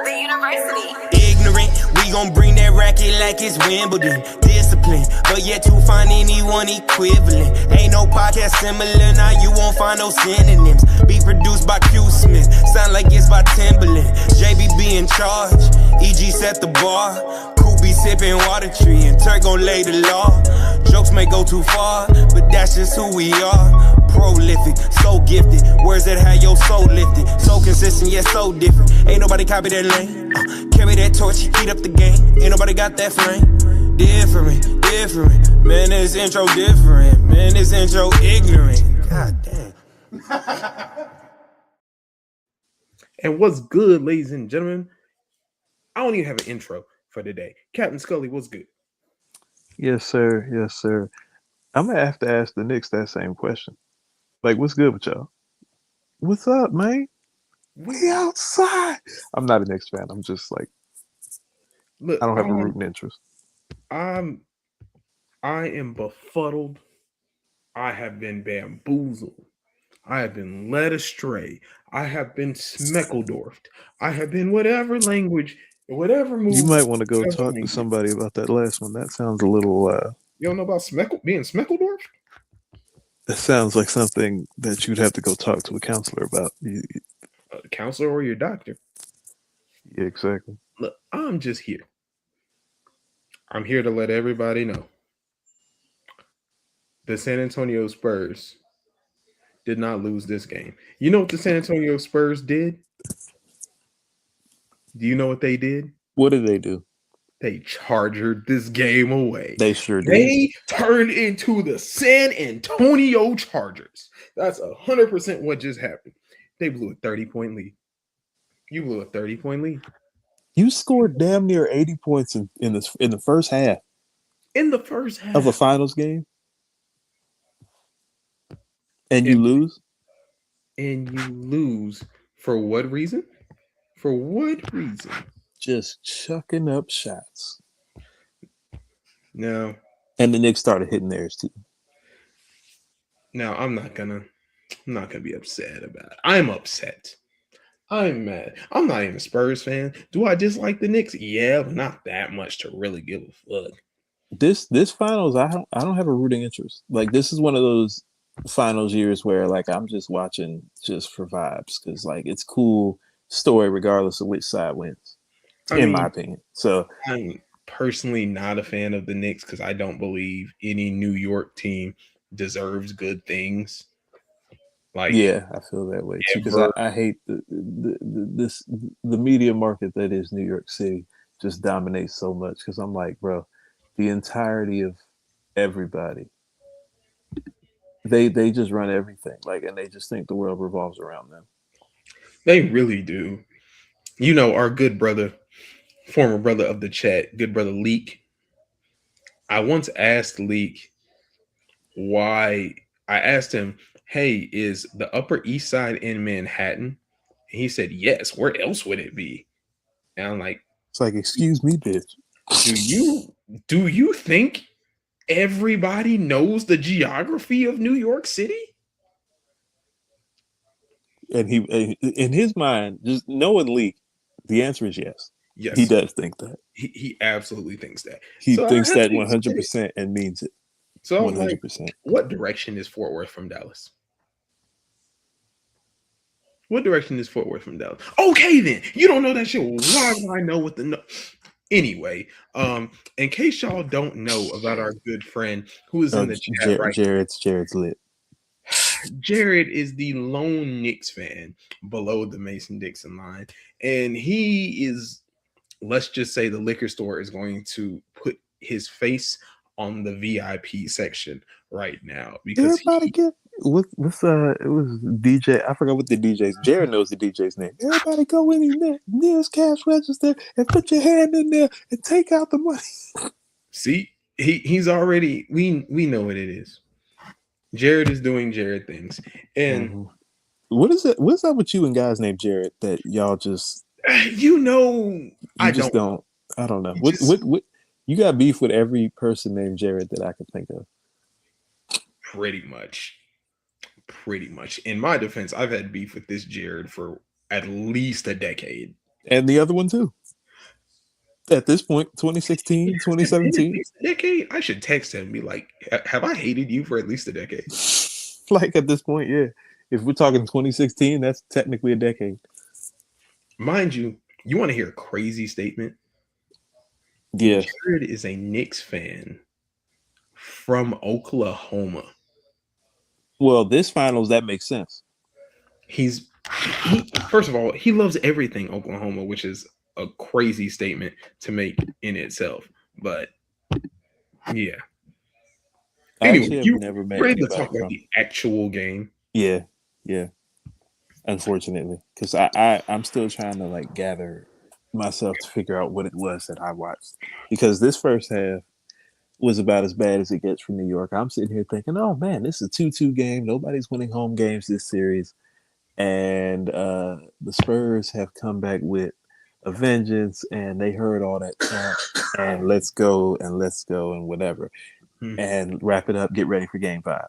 the university. Ignorant, we gon' bring that racket like it's Wimbledon. Discipline, but yet to find anyone equivalent. Ain't no podcast similar, now you won't find no synonyms. Be produced by Q Smith, sound like it's by Timberland. JBB in charge, EG set the bar. Coop be sipping water tree, and Turk gon' lay the law. Jokes may go too far, but that's just who we are. Prolific, so gifted, words that have your soul lifted. So consistent, yet so different. Ain't nobody copy that lane. Carry that torch, heat up the game. Ain't nobody got that flame. Different, different. Man, this intro different. Man, this intro ignorant. God damn. And what's good, ladies and gentlemen? I don't even have an intro for today. Captain Scully, what's good? Yes, sir. Yes, sir. I'm gonna have to ask the Knicks that same question. Like, what's good with y'all? What's up, man? We outside. I'm not a Knicks fan. I'm just like, Look, I don't have a rooting interest. I am befuddled. I have been bamboozled. I have been led astray. I have been smeckledorfed. I have been whatever language, whatever move. You might want to go talk to somebody about that last one. That sounds a little. You don't know about being smeckledorfed? That sounds like something that you'd have to go talk to a counselor about. A counselor or your doctor? Yeah, exactly. Look, I'm just here. I'm here to let everybody know. The San Antonio Spurs did not lose this game. You know what the San Antonio Spurs did? Do you know what they did? What did they do? They chargered this game away. They sure did. They turned into the San Antonio Chargers. That's 100% what just happened. They blew a 30-point lead. You blew a 30-point lead. You scored damn near 80 points in the first half. In the first half of a finals game, and you lose. And you lose for what reason? For what reason? Just chucking up shots. No. And the Knicks started hitting theirs too. Now I'm not gonna be upset about it. I'm upset. I'm mad. I'm not even a Spurs fan. Do I dislike the Knicks? Yeah, but not that much to really give a fuck. This finals, I don't have a rooting interest. Like, this is one of those finals years where like I'm just watching just for vibes, because like it's cool story regardless of which side wins. In my opinion. So I'm personally not a fan of the Knicks because I don't believe any New York team deserves good things. Like, yeah, I feel that way too, because I hate the media market that is New York City just dominates so much. Because I'm like, bro, the entirety of everybody, they just run everything, like, and they just think the world revolves around them. They really do. You know, our good brother, former brother of the chat, good brother Leak. I once asked Leak why. I asked him, hey, is the Upper East Side in Manhattan? And he said, yes. Where else would it be? And I'm like, it's like, excuse me, bitch. Do you think everybody knows the geography of New York City? And he, in his mind, just knowing Leak, the answer is yes. Yes, he does think that. He absolutely thinks that. He thinks that 100% and means it. So 100%. Like, what direction is Fort Worth from Dallas? What direction is Fort Worth from Dallas? Okay, then. You don't know that shit. Why do I know what the no? Anyway, in case y'all don't know about our good friend who is in the chat right Jared's lit. Jared is the lone Knicks fan below the Mason-Dixon line. And he is, let's just say the liquor store is going to put his face on the VIP section right now, because it was DJ. I forgot what the DJ's. Jared knows the DJ's name. Everybody go in there, nearest cash register, and put your hand in there and take out the money. See, he's already. We know what it is. Jared is doing Jared things, and what is it? What's up with you and guys named Jared that y'all just? You know, I don't know. What? You got beef with every person named Jared that I can think of. Pretty much. In my defense, I've had beef with this Jared for at least a decade. And the other one too. At this point, 2016, Has it been at 2017. least a decade? I should text him and be like, have I hated you for at least a decade? Like at this point, yeah. If we're talking 2016, that's technically a decade. Mind you, you want to hear a crazy statement? Yes. Jared is a Knicks fan from Oklahoma. Well, this finals, that makes sense. First of all, he loves everything Oklahoma, which is a crazy statement to make in itself. But yeah. I Anyway, actually have you never met ready to anybody talk about from. the actual game? Yeah, yeah. Unfortunately, because I'm still trying to like gather myself to figure out what it was that I watched. Because this first half was about as bad as it gets from New York. I'm sitting here thinking, oh man, this is a 2-2 game. Nobody's winning home games this series. And the Spurs have come back with a vengeance, and they heard all that chant and let's go and whatever, and wrap it up, get ready for game 5.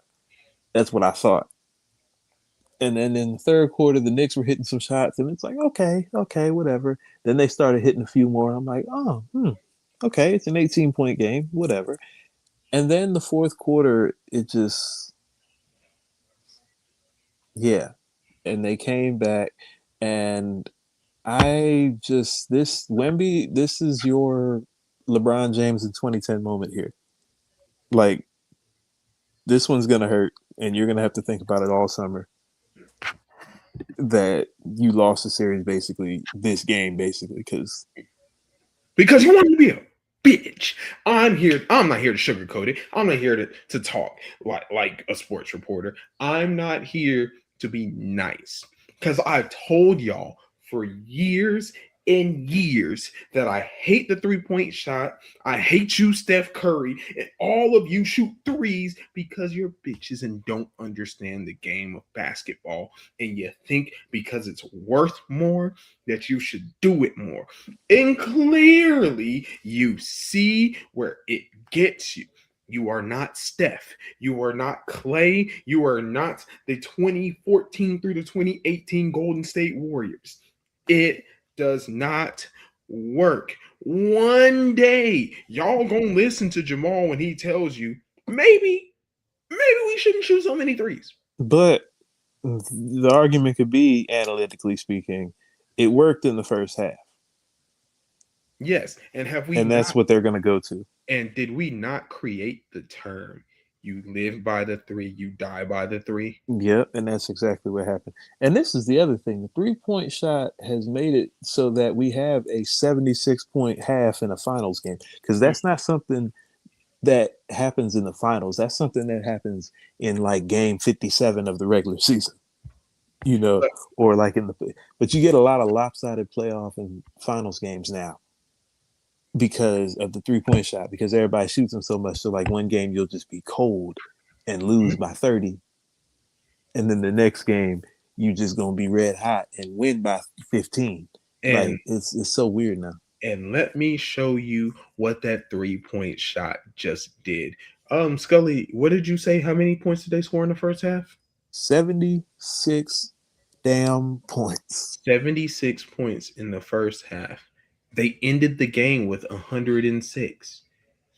That's what I thought. And then in the third quarter, the Knicks were hitting some shots, and it's like, okay, whatever. Then they started hitting a few more. I'm like, oh, okay, it's an 18-point game, whatever. And then the fourth quarter, it just, yeah. And they came back, and this Wemby, this is your LeBron James in 2010 moment here. Like, this one's going to hurt, and you're going to have to think about it all summer. That you lost the series this game because you want to be a bitch. I'm not here to sugarcoat it. I'm not here to talk like a sports reporter. I'm not here to be nice because I've told y'all for years and years that I hate the 3-point shot. I hate you, Steph Curry, and all of you shoot threes because you're bitches and don't understand the game of basketball. And you think because it's worth more that you should do it more. And clearly you see where it gets you. You are not Steph. You are not Clay. You are not the 2014 through the 2018 Golden State Warriors. It does not work. One day, y'all gonna listen to Jamal when he tells you, maybe we shouldn't shoot so many threes. But the argument could be, analytically speaking, it worked in the first half. Yes, and have we? And that's what they're going to go to. And did we not create the term? You live by the 3, you die by the 3. Yep, and that's exactly what happened. And this is the other thing. The 3-point shot has made it so that we have a 76-point half in a finals game. Because that's not something that happens in the finals. That's something that happens in like game 57 of the regular season. Or like but you get a lot of lopsided playoff and finals games now because of the 3-point shot, because everybody shoots them so much. So like one game you'll just be cold and lose by 30. And then the next game you just gonna be red hot and win by 15. And like it's so weird now. And let me show you what that 3-point shot just did. Scully, what did you say? How many points did they score in the first half? 76 damn points. 76 points in the first half. They ended the game with 106.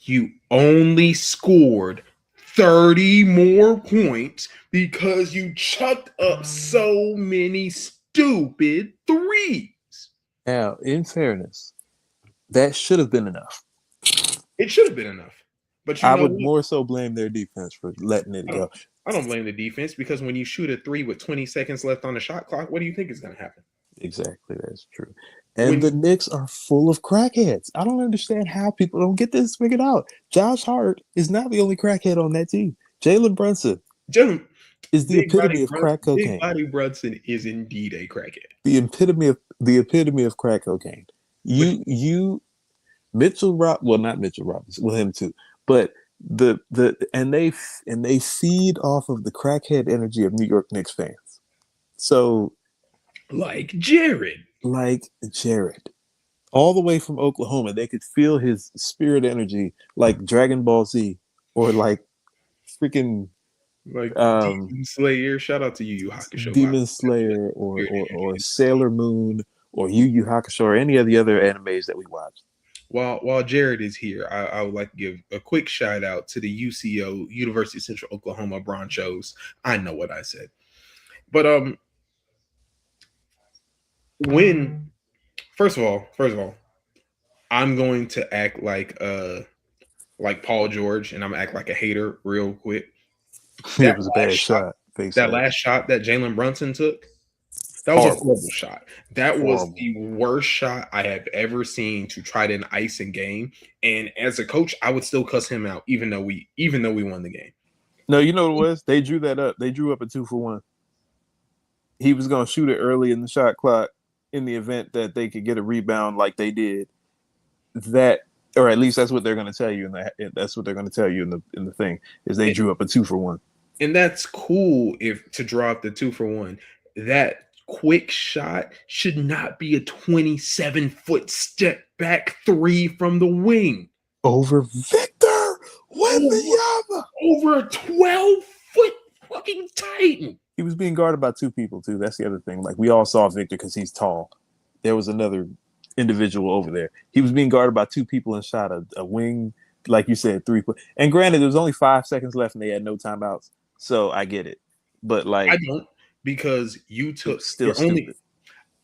You only scored 30 more points because you chucked up so many stupid threes. Now, in fairness, that should have been enough. It should have been enough. But I would more so blame their defense for letting it go. I don't blame the defense, because when you shoot a 3 with 20 seconds left on the shot clock, what do you think is going to happen? Exactly, that's true. And the Knicks are full of crackheads. I don't understand how people don't get this figured out. Josh Hart is not the only crackhead on that team. Jalen Brunson is the epitome of crack cocaine. Big Body Brunson is indeed a crackhead. The epitome of crack cocaine. Mitchell not Mitchell Robinson, well, him too, but they feed off of the crackhead energy of New York Knicks fans. So, like Jared, all the way from Oklahoma, they could feel his spirit energy, like Dragon Ball Z, or like freaking like Demon Slayer. Shout out to Yu Yu Hakusho. Demon Slayer, or Sailor Moon, or Yu Yu Hakusho or any of the other animes that we watched. While Jared is here, I would like to give a quick shout out to the UCO, University of Central Oklahoma Bronchos. I know what I said, but when first of all, I'm going to act like Paul George, and I'm gonna act like a hater real quick. It was a bad shot. That last shot that Jalen Brunson took, that was a horrible shot. That was the worst shot I have ever seen to try to ice a game. And as a coach, I would still cuss him out, even though we won the game. No, you know what it was? They drew that up. They drew up a 2-for-1. He was going to shoot it early in the shot clock in the event that they could get a rebound like they did. That, or at least that's what they're going to tell you. That's what they're going to tell you in the thing is they drew up a 2-for-1. And that's cool if to draw up the 2-for-1. That quick shot should not be a 27-foot step back three from the wing. Over Victor Wembanyama. Over a 12-foot fucking Titan. He was being guarded by two people, too. That's the other thing. Like, we all saw Victor because he's tall. There was another individual over there. He was being guarded by two people and shot a wing, like you said, 3 foot. And granted, there was only 5 seconds left and they had no timeouts. So I get it. But, like, I don't, because you took still stupid.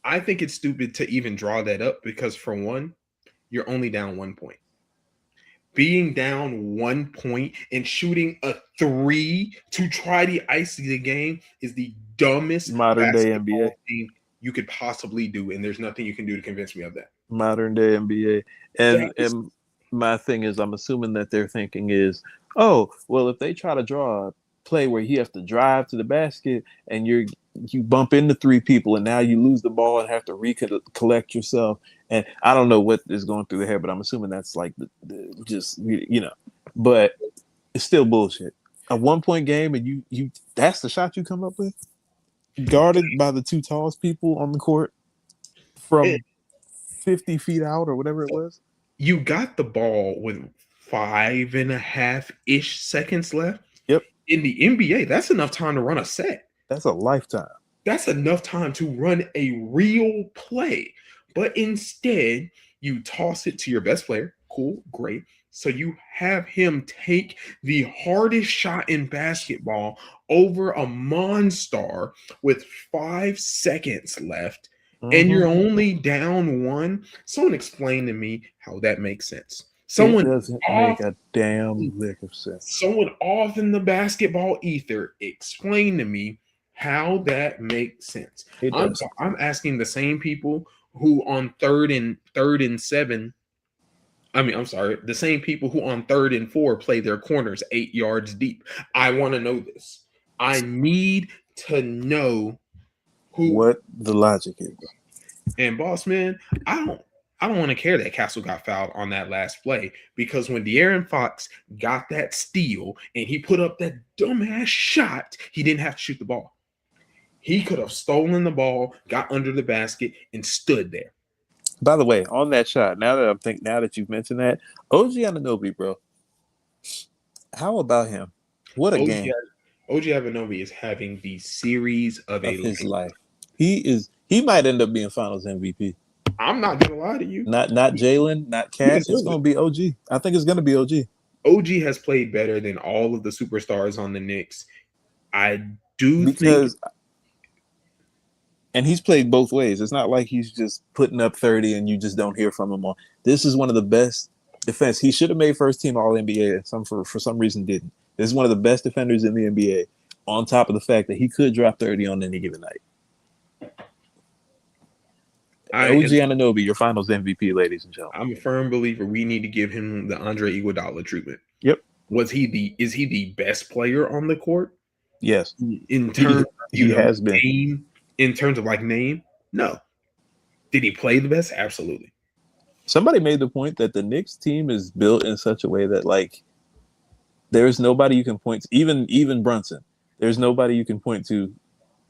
I think it's stupid to even draw that up because, for one, you're only down 1 point. Being down 1 point and shooting a 3 to try to ice the game is the dumbest modern day NBA thing you could possibly do, and there's nothing you can do to convince me of that. Modern day NBA. And my thing is, I'm assuming that their thinking is, oh, well, if they try to draw a play where he has to drive to the basket and you bump into 3 people and now you lose the ball and have to recollect yourself. And I don't know what is going through the head, but I'm assuming that's like just, you know, but it's still bullshit. A 1 point game and you that's the shot you come up with, guarded by the 2 tallest people on the court from 50 feet out or whatever it was. You got the ball with 5.5-ish seconds left. Yep. In the NBA, that's enough time to run a set. That's a lifetime. That's enough time to run a real play. But instead, you toss it to your best player. Cool, great. So you have him take the hardest shot in basketball over a Monstar with 5 seconds left, and you're only down 1. Someone explain to me how that makes sense. It doesn't make a damn lick of sense. Someone off in the basketball ether, explain to me how that makes sense. I'm asking the same people who on third and 7. The same people who on 3rd and 4 play their corners 8 yards deep. I want to know this. I need to know what the logic is. And boss man, I don't want to care that Castle got fouled on that last play, because when De'Aaron Fox got that steal and he put up that dumbass shot, he didn't have to shoot the ball. He could have stolen the ball, got under the basket, and stood there. By the way, on that shot, now that you've mentioned that, OG Anunoby, bro, how about him? What a game! OG Anunoby is having the series of his life. He might end up being Finals MVP. I'm not gonna lie to you. Not Jalen, not Cat. It's gonna be OG. I think it's gonna be OG. OG has played better than all of the superstars on the Knicks. I do think. And he's played both ways. It's not like he's just putting up 30 and you just don't hear from him on. This is one of the best defense. He should have made first team All NBA. For some reason didn't. This is one of the best defenders in the NBA. On top of the fact that he could drop 30 on any given night. OG Anunoby, your Finals MVP, ladies and gentlemen. I'm a firm believer we need to give him the Andre Iguodala treatment. Yep. Is he the best player on the court? Yes. In terms he has been. Name, in terms of like name, no. Did he play the best? Absolutely. Somebody made the point that the Knicks team is built in such a way that like there's nobody you can point to, even Brunson. There's nobody you can point to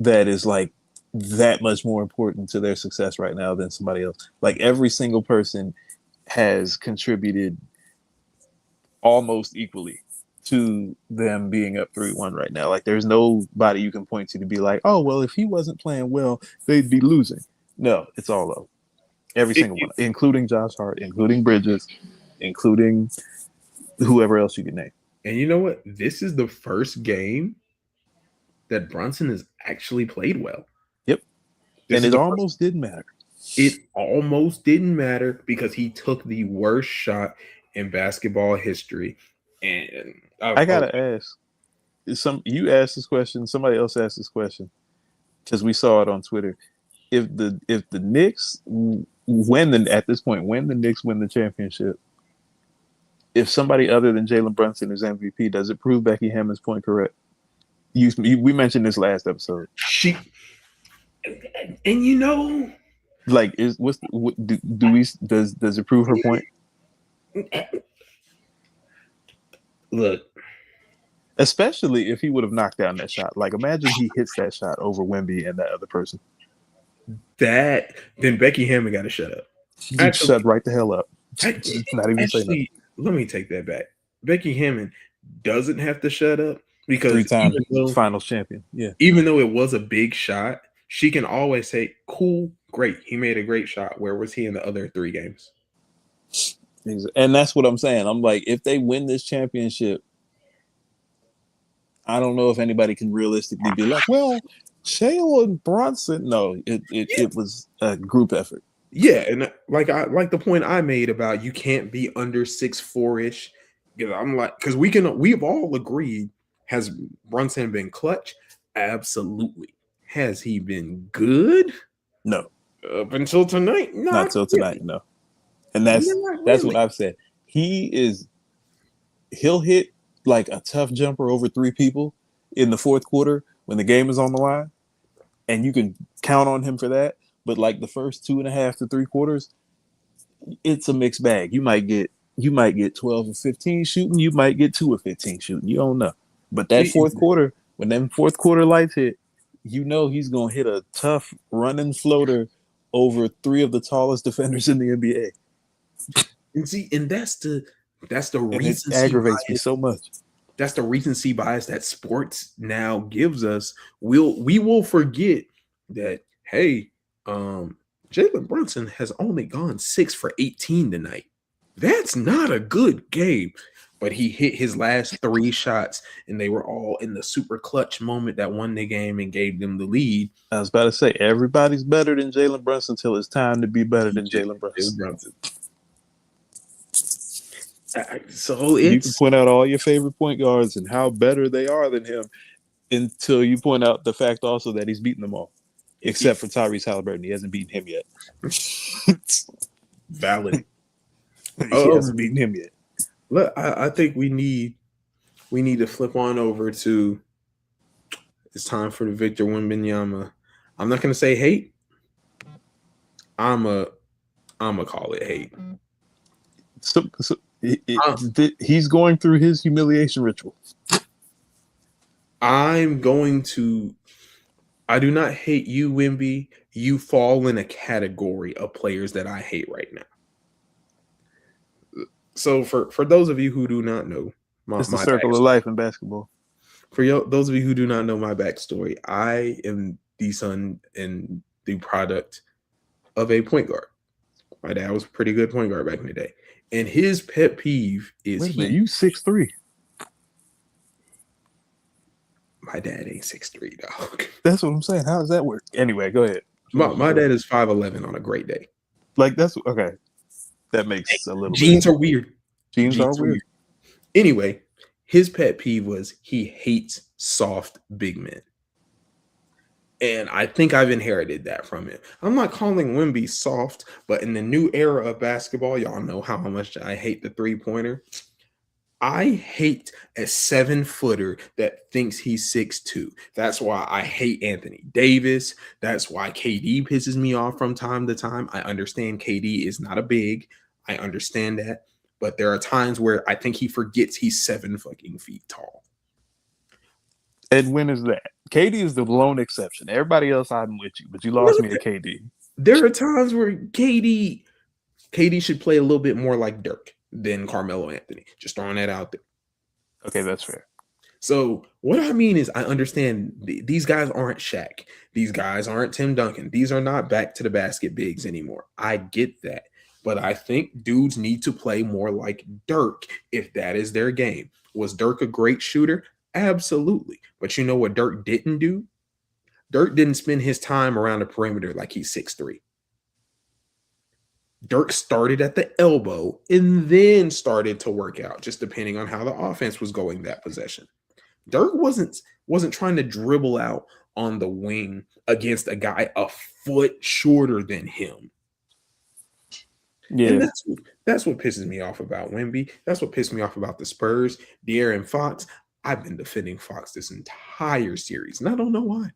that is like that much more important to their success right now than somebody else. Like every single person has contributed almost equally to them being up 3-1 right now. Like there's nobody you can point to be like, oh, well, if he wasn't playing well, they'd be losing. No, it's all of them. Every single one, including Josh Hart, including Bridges, including whoever else you can name. And you know what? This is the first game that Brunson has actually played well. Yep. This and is it almost didn't matter. It almost didn't matter because he took the worst shot in basketball history. And I gotta ask, you asked this question, somebody else asked this question, because we saw it on Twitter. If the Knicks win at this point, when the Knicks win the championship, if somebody other than Jalen Brunson is MVP, does it prove Becky Hammon's point correct? We mentioned this last episode. And you know, like, does it prove her point? Look, especially if he would have knocked down that shot. Like, imagine he hits that shot over Wemby and that other person. Then Becky Hammon got to shut up. Shut right the hell up. Not even say nothing. Let me take that back. Becky Hammon doesn't have to shut up because 3-time finals champion. Yeah. Even though it was a big shot, she can always say, cool, great. He made a great shot. Where was he in the other 3 games? And that's what I'm saying. I'm like, if they win this championship, I don't know if anybody can realistically be like, well, Shayla and Bronson. No, it was a group effort. Yeah, and like the point I made about you can't be under 6'4"-ish. I'm like, because we've all agreed, has Brunson been clutch? Absolutely. Has he been good? No. Up until tonight? Not until tonight, no. And that's what I've said. He'll hit like a tough jumper over 3 people in the fourth quarter when the game is on the line, and you can count on him for that. But like the first 2.5 to 3 quarters, it's a mixed bag. You might get 12 or 15 shooting, you might get 2 or 15 shooting. You don't know. But that fourth quarter, when them fourth quarter lights hit, you know he's gonna hit a tough running floater over 3 of the tallest defenders in the NBA. And see, and that's the reason it aggravates me so much. That's the recency bias that sports now gives us. We will forget that, hey, Jalen Brunson has only gone 6 for 18 tonight. That's not a good game. But he hit his last 3 shots, and they were all in the super clutch moment that won the game and gave them the lead. I was about to say, everybody's better than Jalen Brunson until it's time to be better than Jalen Brunson. So you can point out all your favorite point guards and how better they are than him until you point out the fact also that he's beaten them all, except for Tyrese Halliburton. He hasn't beaten him yet. Valid. He hasn't beaten him yet. Look, I think we need to flip on over to, it's time for the Victor Wembanyama. I'm not going to say hate. I'm a call it hate. He's going through his humiliation ritual. I do not hate you, Wemby. You fall in a category of players that I hate right now. So for those of you who do not know, it's the circle of life in basketball. For those of you who do not know my backstory, I am the son and the product of a point guard. My dad was a pretty good point guard back in the day. And his pet peeve is you 6'3". My dad ain't 6'3", dog. That's what I'm saying. How does that work? Anyway, go ahead. My dad is 5'11" on a great day. Like, that's okay. That makes a little Genes are weird. Genes are weird. Anyway, his pet peeve was he hates soft big men. And I think I've inherited that from him. I'm not calling Wemby soft, but in the new era of basketball, y'all know how much I hate the 3-pointer. I hate a 7-footer that thinks he's 6'2". That's why I hate Anthony Davis. That's why KD pisses me off from time to time. I understand KD is not a big. I understand that. But there are times where I think he forgets he's 7 fucking feet tall. And when is that? KD is the lone exception. Everybody else, I'm with you, but you lost me at KD. There are times where KD should play a little bit more like Dirk than Carmelo Anthony. Just throwing that out there. Okay, that's fair. So what I mean is, I understand these guys aren't Shaq. These guys aren't Tim Duncan. These are not back to the basket bigs anymore. I get that. But I think dudes need to play more like Dirk if that is their game. Was Dirk a great shooter? Absolutely. But you know what Dirk didn't do? Dirk didn't spend his time around the perimeter like he's 6'3". Dirk started at the elbow and then started to work out, just depending on how the offense was going that possession. Dirk wasn't trying to dribble out on the wing against a guy a foot shorter than him. Yeah. And that's what pisses me off about Wemby. That's what pissed me off about the Spurs. De'Aaron Fox. I've been defending Fox this entire series, and I don't know why.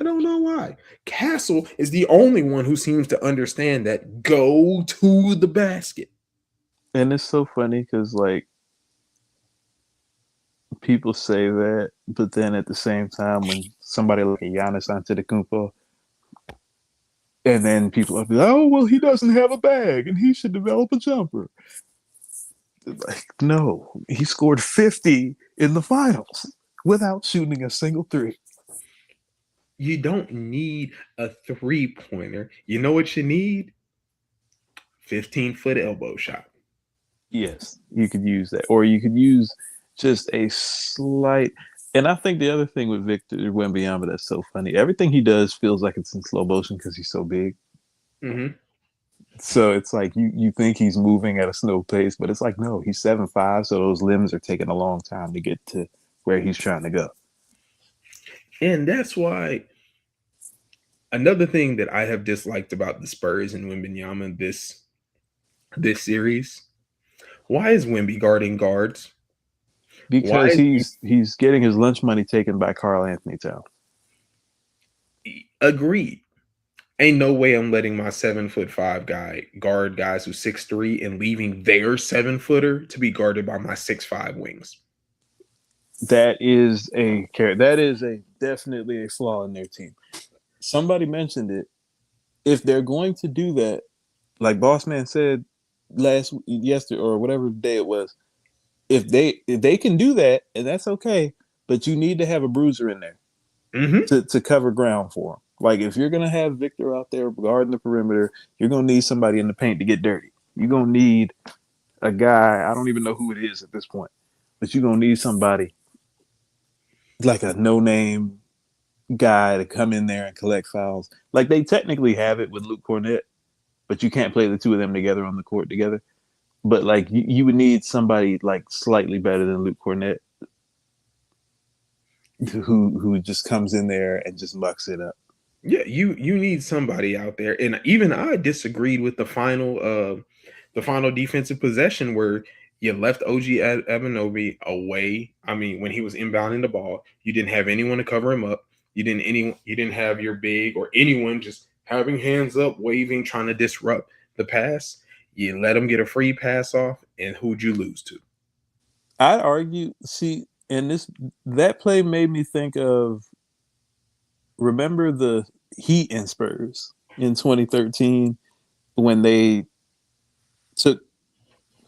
I don't know why. Castle is the only one who seems to understand that go to the basket. And it's so funny because like people say that, but then at the same time, when somebody like a Giannis Antetokounmpo, and then people are like, "Oh, well, he doesn't have a bag, and he should develop a jumper." Like, no, he scored 50 in the finals without shooting a single three. You don't need a 3-pointer. You know what you need? 15-foot elbow shot. Yes, you could use that, or you could use just a slight. And I think the other thing with Victor Wembanyama that's so funny, everything he does feels like it's in slow motion because he's so big. Mm-hmm. So it's like you think he's moving at a slow pace, but it's like no, he's 7'5", so those limbs are taking a long time to get to where he's trying to go. And that's why another thing that I have disliked about the Spurs and Wembanyama this series, why is Wemby guarding guards? Because he's getting his lunch money taken by Karl Anthony Towns. Agreed. Ain't no way I'm letting my 7'5" guy guard guys who 6'3" and leaving their 7-footer to be guarded by my 6'5" wings. That is definitely a flaw in their team. Somebody mentioned it. If they're going to do that, like Boss Man said yesterday or whatever day it was, if they can do that, and that's okay, but you need to have a bruiser in there to cover ground for him. Like if you're gonna have Victor out there guarding the perimeter, you're gonna need somebody in the paint to get dirty. You're gonna need a guy. I don't even know who it is at this point, but you're gonna need somebody like a no-name guy to come in there and collect fouls. Like they technically have it with Luke Cornett, but you can't play the two of them together on the court together. But like you would need somebody like slightly better than Luke Cornett who just comes in there and just mucks it up. Yeah, you need somebody out there. And even I disagreed with the final defensive possession where you left OG Anunoby away. I mean, when he was inbounding the ball, you didn't have anyone to cover him up. You didn't have your big or anyone just having hands up, waving, trying to disrupt the pass. You let him get a free pass off, and who'd you lose to? I'd argue, and that play made me think of, remember the Heat and Spurs in 2013 when they took,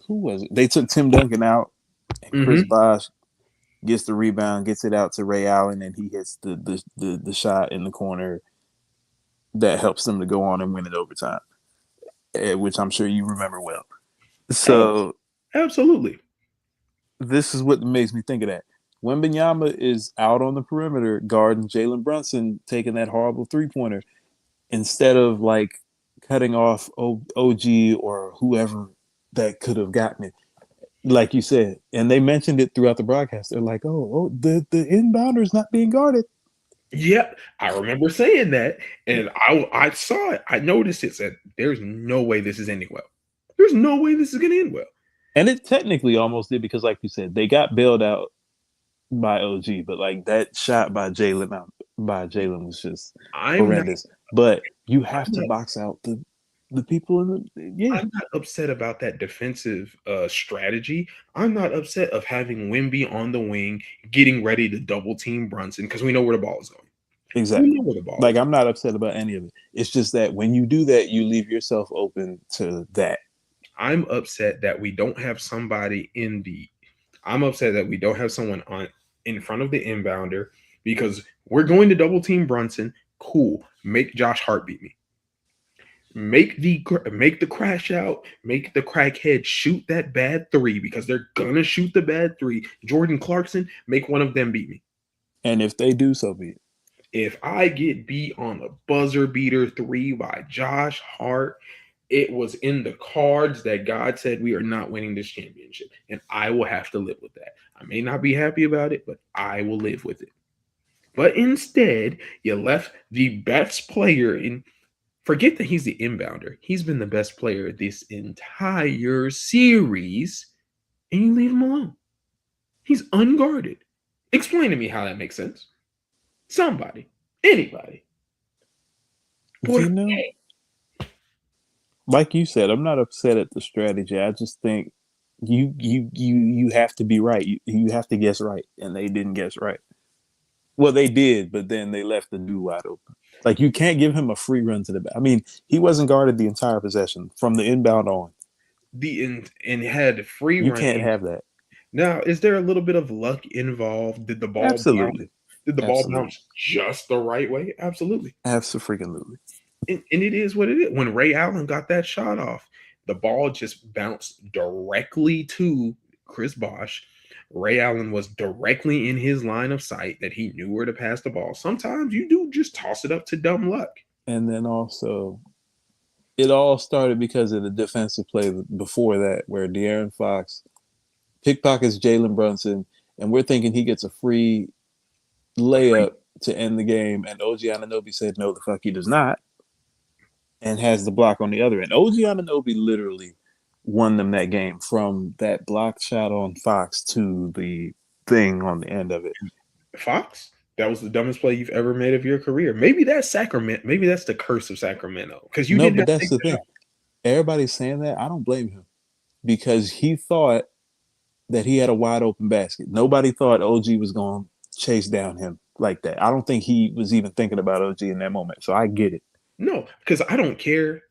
who was it? They took Tim Duncan out, and Chris Bosh gets the rebound, gets it out to Ray Allen, and he hits the shot in the corner that helps them to go on and win it overtime, which I'm sure you remember well. So absolutely, this is what makes me think of that. Wembanyama is out on the perimeter guarding Jalen Brunson, taking that horrible 3-pointer instead of like cutting off OG or whoever that could have gotten it. Like you said, and they mentioned it throughout the broadcast. They're like, "Oh, the inbounder is not being guarded." Yep, I remember saying that, and I saw it. I noticed it. Said, "There's no way this is ending well. There's no way this is going to end well." And it technically almost did because, like you said, they got bailed out by OG, but like that shot by Jalen was just horrendous. But you have to box out the people in the I'm not upset about that defensive strategy. I'm not upset of having Wemby on the wing getting ready to double team Brunson because we know where the ball is going. Exactly. We know where the ball is. I'm not upset about any of it. It's just that when you do that, you leave yourself open to that. I'm upset that we don't have somebody in the I'm upset that we don't have someone on in front of the inbounder because we're going to double team Brunson. Cool. Make Josh Hart beat me. Make the crash out. Make the crackhead shoot that bad three because they're gonna shoot the bad three. Jordan Clarkson, make one of them beat me. And if they do, so be it. If I get beat on a buzzer beater three by Josh Hart, it was in the cards that God said we are not winning this championship. And I will have to live with that. I may not be happy about it, but I will live with it. But instead, you left the best player in. Forget that he's the inbounder. He's been the best player this entire series, and you leave him alone. He's unguarded. Explain to me how that makes sense. Somebody, anybody. You know, like you said, I'm not upset at the strategy. I just think you have to be right. You have to guess right, and they didn't guess right. Well, they did, but then they left the dude wide open. Like, you can't give him a free run to the back. I mean, he wasn't guarded the entire possession from the inbound on. And had free You run. can't have that. Now, is there a little bit of luck involved? Did the ball Absolutely. bounce just the right way? Absolutely. Absolutely. And it is what it is. When Ray Allen got that shot off, the ball just bounced directly to Chris Bosh. Ray Allen was directly in his line of sight that he knew where to pass the ball. Sometimes you do just toss it up to dumb luck. And then also, it all started because of the defensive play before that, where De'Aaron Fox pickpockets Jalen Brunson, and we're thinking he gets a free layup to end the game, and OG Anunoby said, no, the fuck he does not, and has the block on the other end. OG Anunoby literally won them that game from that block shot on Fox to the thing on the end of it. Fox? That was the dumbest play you've ever made of your career. Maybe that's Sacramento. Maybe that's the curse of Sacramento. Because you didn't. But that's the thing. Everybody's saying that. I don't blame him because he thought that he had a wide open basket. Nobody thought OG was going to chase down him like that. I don't think he was even thinking about OG in that moment. So I get it. No, because I don't care.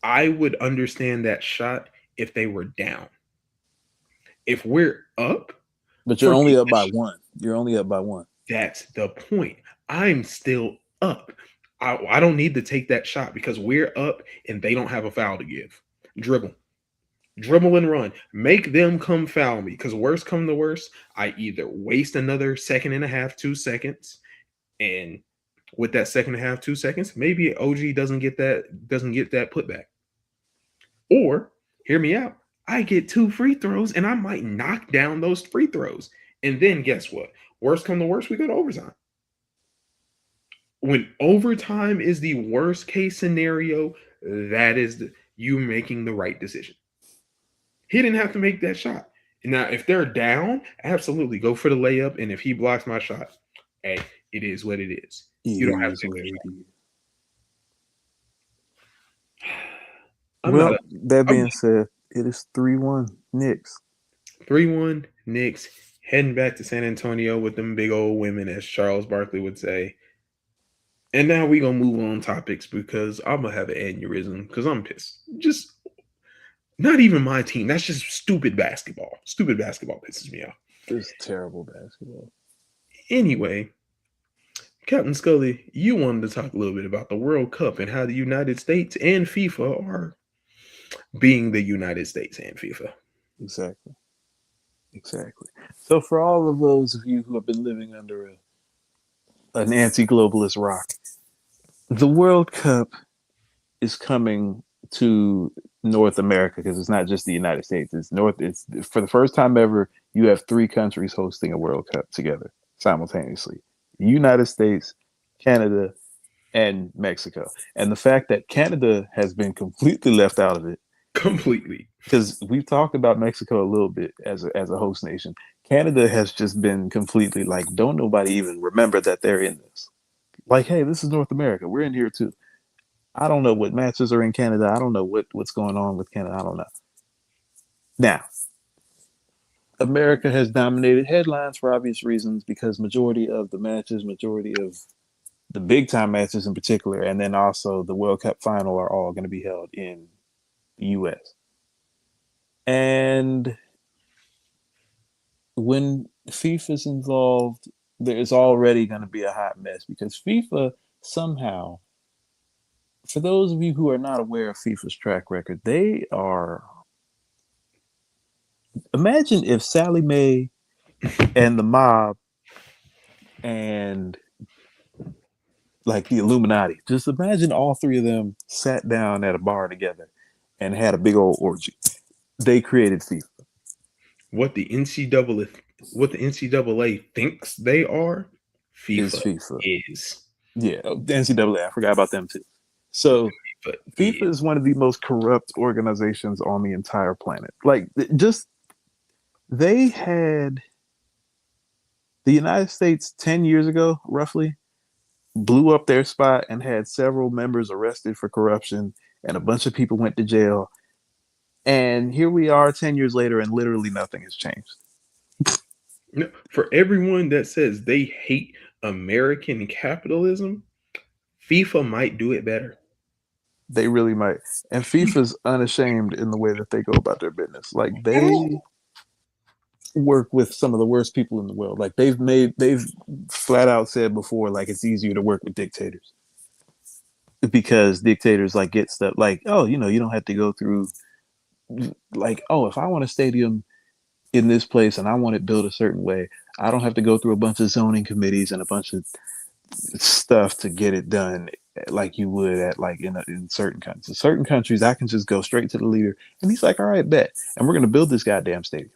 I would understand that shot if they were down. If we're up. But you're only up by one. You're only up by one. That's the point. I'm still up. I don't need to take that shot because we're up and they don't have a foul to give. Dribble and run. Make them come foul me because worst come to worst, I either waste another second and a half, 2 seconds, and with that second and a half, 2 seconds, maybe OG doesn't get that putback. Or, hear me out, I get 2 free throws and I might knock down those free throws. And then guess what? Worst come to worst, we go to overtime. When overtime is the worst case scenario, that is you making the right decision. He didn't have to make that shot. Now, if they're down, absolutely go for the layup. And if he blocks my shot, hey, it is what it is. You don't have to make that shot. Well, that being said, it is 3-1 Knicks. 3-1 Knicks heading back to San Antonio with them big old women, as Charles Barkley would say. And now we're going to move on topics because I'm going to have an aneurysm because I'm pissed. Just not even my team. That's just stupid basketball. Stupid basketball pisses me off. It's terrible basketball. Anyway, Captain Scully, you wanted to talk a little bit about the World Cup and how the United States and FIFA are being the United States and FIFA. Exactly. So for all of those of you who have been living under an anti-globalist rock, the World Cup is coming to North America because it's not just the United States. It's for the first time ever, you have 3 countries hosting a World Cup together simultaneously. The United States, Canada, and Mexico. And the fact that Canada has been completely left out of it. Completely. Because we've talked about Mexico a little bit as a host nation. Canada has just been completely like, don't nobody even remember that they're in this. Like, hey, this is North America. We're in here too. I don't know what matches are in Canada. I don't know what's going on with Canada. I don't know. Now, America has dominated headlines for obvious reasons because majority of the matches, majority of the big time matches in particular, and then also the World Cup final are all going to be held in the U.S. And when FIFA's involved, there's already going to be a hot mess because FIFA somehow, for those of you who are not aware of FIFA's track record, they are. Imagine if Sally Mae and the mob and like the Illuminati, just imagine all three of them sat down at a bar together and had a big old orgy. They created FIFA. What the NCAA thinks they are, Is FIFA FIFA. is. Yeah, the NCAA. I forgot about them too. So FIFA is one of the most corrupt organizations on the entire planet. Like, just they had the United States 10 years ago, roughly, blew up their spot and had several members arrested for corruption, and a bunch of people went to jail. And here we are 10 years later, and literally nothing has changed. For everyone that says they hate American capitalism, FIFA might do it better. They really might. And FIFA's unashamed in the way that they go about their business. Like, they work with some of the worst people in the world. Like, they've flat out said before, like, it's easier to work with dictators because dictators like get stuff like, oh, you don't have to go through, like, oh, if I want a stadium in this place and I want it built a certain way, I don't have to go through a bunch of zoning committees and a bunch of stuff to get it done like you would at like in certain countries. In certain countries, I can just go straight to the leader and he's like, all right, bet. And we're going to build this goddamn stadium.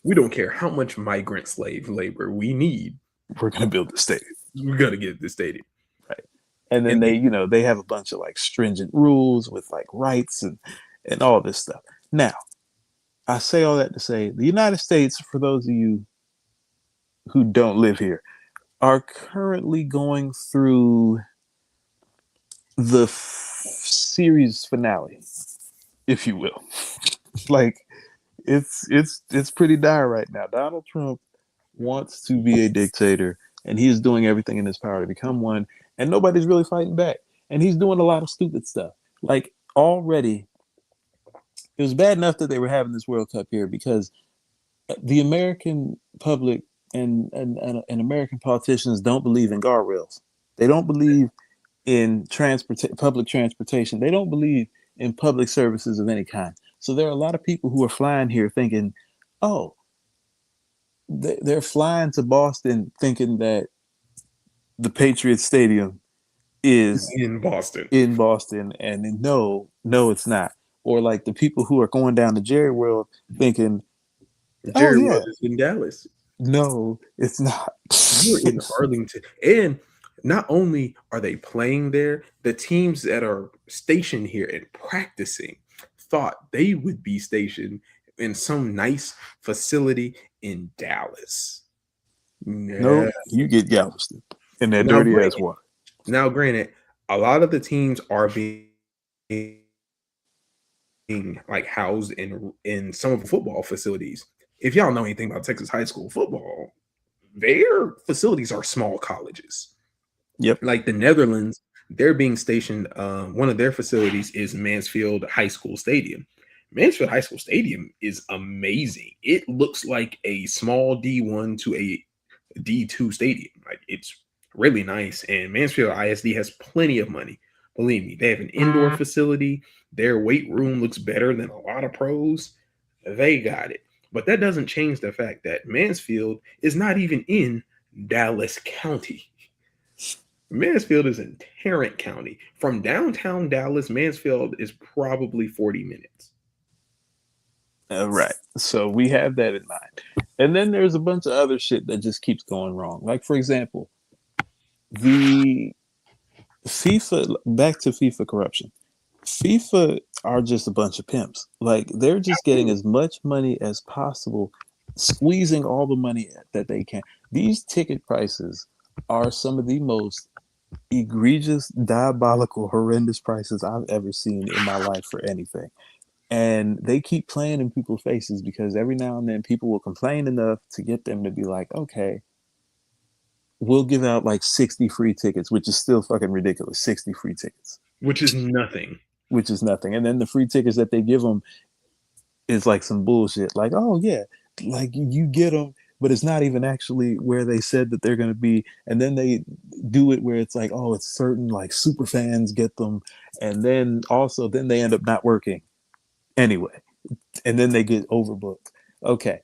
We don't care how much migrant slave labor we need. We're going to build the stadium. We're going to get the stadium. Right. And then they have a bunch of like stringent rules with like rights and all this stuff. Now, I say all that to say the United States, for those of you who don't live here, are currently going through the series finale, if you will. Like, it's pretty dire right now. Donald Trump wants to be a dictator, and he is doing everything in his power to become one, and nobody's really fighting back. And he's doing a lot of stupid stuff. Like, already, it was bad enough that they were having this World Cup here because the American public and American politicians don't believe in guardrails. They don't believe in public transportation. They don't believe in public services of any kind. So there are a lot of people who are flying here thinking, oh, they're flying to Boston thinking that the Patriots Stadium is in Boston. And no, it's not. Or like the people who are going down to Jerry World thinking, Jerry World is in Dallas. No, it's not. You're in Arlington. And not only are they playing there, the teams that are stationed here and practicing thought they would be stationed in some nice facility in Dallas. No, you get Galveston in that dirty ass water. Now, granted, a lot of the teams are being like housed in some of the football facilities. If y'all know anything about Texas high school football, their facilities are small colleges. Yep. Like the Netherlands, they're being stationed. One of their facilities is Mansfield High School Stadium. Mansfield High School Stadium is amazing. It looks like a small D1 to a D2 stadium. Like, it's really nice. And Mansfield ISD has plenty of money. Believe me, they have an indoor facility. Their weight room looks better than a lot of pros. They got it. But that doesn't change the fact that Mansfield is not even in Dallas County. Mansfield is in Tarrant County. From downtown Dallas, Mansfield is probably 40 minutes. Right. So we have that in mind. And then there's a bunch of other shit that just keeps going wrong. Like, for example, the FIFA, back to FIFA corruption. FIFA are just a bunch of pimps. Like, they're just getting as much money as possible, squeezing all the money that they can. These ticket prices are some of the most egregious, diabolical, horrendous prices I've ever seen in my life for anything. And they keep playing in people's faces because every now and then people will complain enough to get them to be like, okay, we'll give out like 60 free tickets, which is still fucking ridiculous. 60 free tickets. Which is nothing. And then the free tickets that they give them is like some bullshit. Like, oh yeah, like you get them but it's not even actually where they said that they're going to be. And then they do it where it's like, oh, it's certain like super fans get them, and then also then they end up not working anyway, and then they get overbooked. Okay,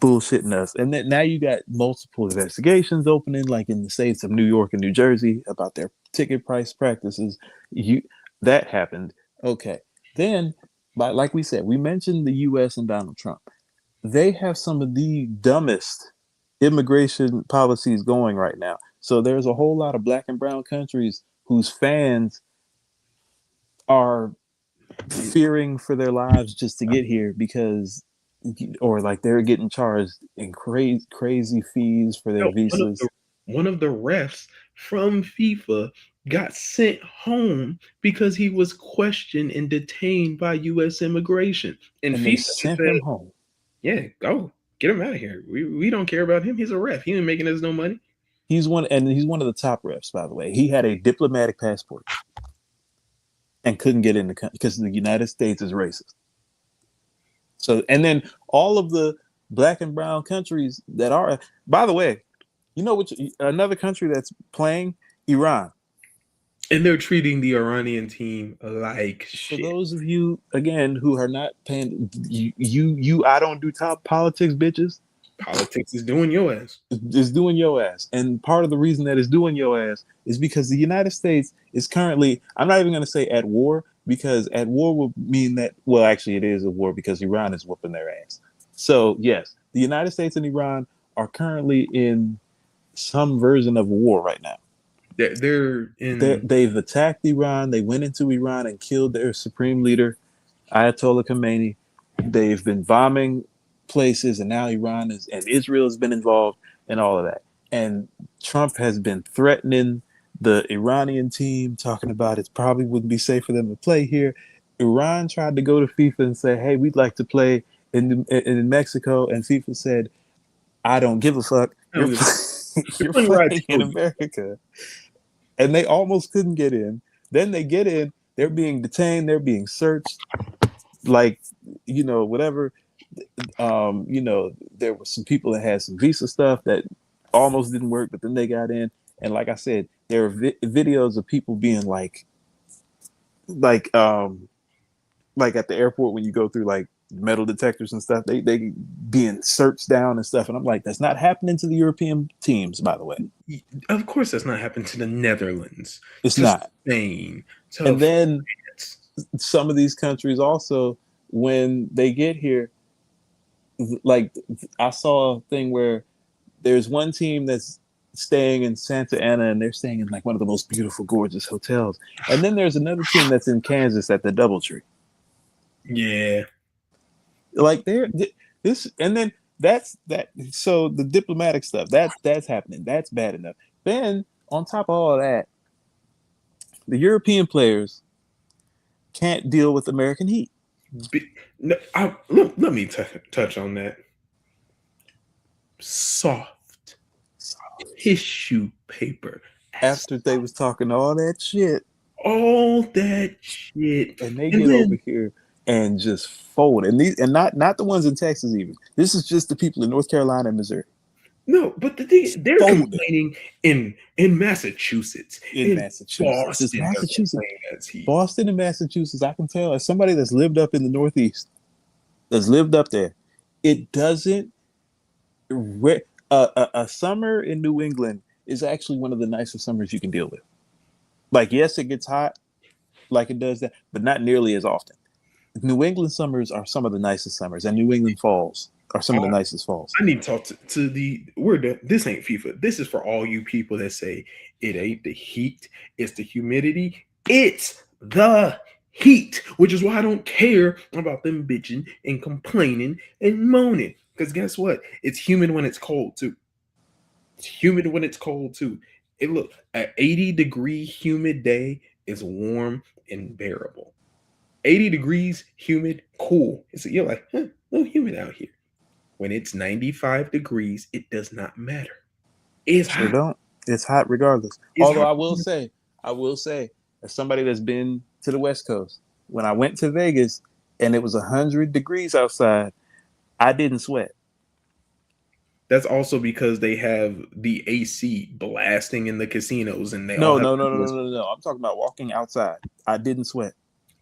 bullshitting us. And then now you got multiple investigations opening, like in the states of New York and New Jersey, about their ticket price practices. You that happened. Okay, then, but like we said, we mentioned the U.S. and Donald Trump. They have some of the dumbest immigration policies going right now. So there's a whole lot of black and brown countries whose fans are fearing for their lives just to get here because, or like they're getting charged in crazy fees for their No, visas. one of the refs from FIFA got sent home because he was questioned and detained by U.S. immigration, and And they FIFA just sent said, him home. "Yeah, go get him out of here. We don't care about him. He's a ref. He ain't making us no money." He's one of the top refs, by the way. He had a diplomatic passport and couldn't get in the country because the United States is racist. So, and then all of the black and brown countries that are, by the way, you know which another country that's playing? Iran. And they're treating the Iranian team like For shit. those of you again who are not paying, I don't do top politics, bitches. Politics is doing your ass. Is doing your ass, and part of the reason that it's doing your ass is because the United States is currently. I'm not even going to say at war because at war would mean that. Well, actually, it is a war because Iran is whooping their ass. So yes, the United States and Iran are currently in some version of a war right now. They're in. They've attacked Iran. They went into Iran and killed their supreme leader, Ayatollah Khomeini. They've been bombing places, and now Iran is and Israel has been involved in all of that. And Trump has been threatening the Iranian team, talking about it probably wouldn't be safe for them to play here. Iran tried to go to FIFA and say, "Hey, we'd like to play in Mexico," and FIFA said, "I don't give a fuck. You're playing in America." And they almost couldn't get in. Then they get in, they're being detained, they're being searched, like, whatever. There were some people that had some visa stuff that almost didn't work, but then they got in. And like I said, there are videos of people being like at the airport when you go through like metal detectors and stuff, they being searched down and stuff. And I'm like, that's not happening to the European teams, by the way. Of course, that's not happened to the Netherlands. It's to not. Spain. And then some of these countries also, when they get here, like I saw a thing where there's one team that's staying in Santa Ana and they're staying in like one of the most beautiful, gorgeous hotels. And then there's another team that's in Kansas at the DoubleTree. Yeah. Like this, and then that's that. So the diplomatic stuff, that's happening. That's bad enough. Then on top of all of that, the European players can't deal with American heat. Let me touch on that. Soft tissue paper. After they was talking all that shit. And they get over here and just fold. And these, and not the ones in Texas even. This is just the people in North Carolina and Missouri. No, but the thing, they're complaining in Massachusetts. In Massachusetts. Boston and Massachusetts, I can tell as somebody that's lived up in the Northeast, that's lived up there, it doesn't a summer in New England is actually one of the nicer summers you can deal with. Like, yes, it gets hot like it does that, but not nearly as often. New England summers are some of the nicest summers, and New England falls are some of the nicest falls. I need to talk to this ain't FIFA. This is for all you people that say it ain't the heat, it's the humidity. It's the heat, which is why I don't care about them bitching and complaining and moaning. Because guess what? It's humid when it's cold too. It's humid when it's cold too. Look, an 80-degree humid day is warm and bearable. 80 degrees, humid, cool. You're like, a little humid out here. When it's 95 degrees, it does not matter. It's hot. It's hot regardless. Although I will say, as somebody that's been to the West Coast, when I went to Vegas and it was 100 degrees outside, I didn't sweat. That's also because they have the AC blasting in the casinos, and they all No, have. no, no, no, no, no, no. I'm talking about walking outside. I didn't sweat,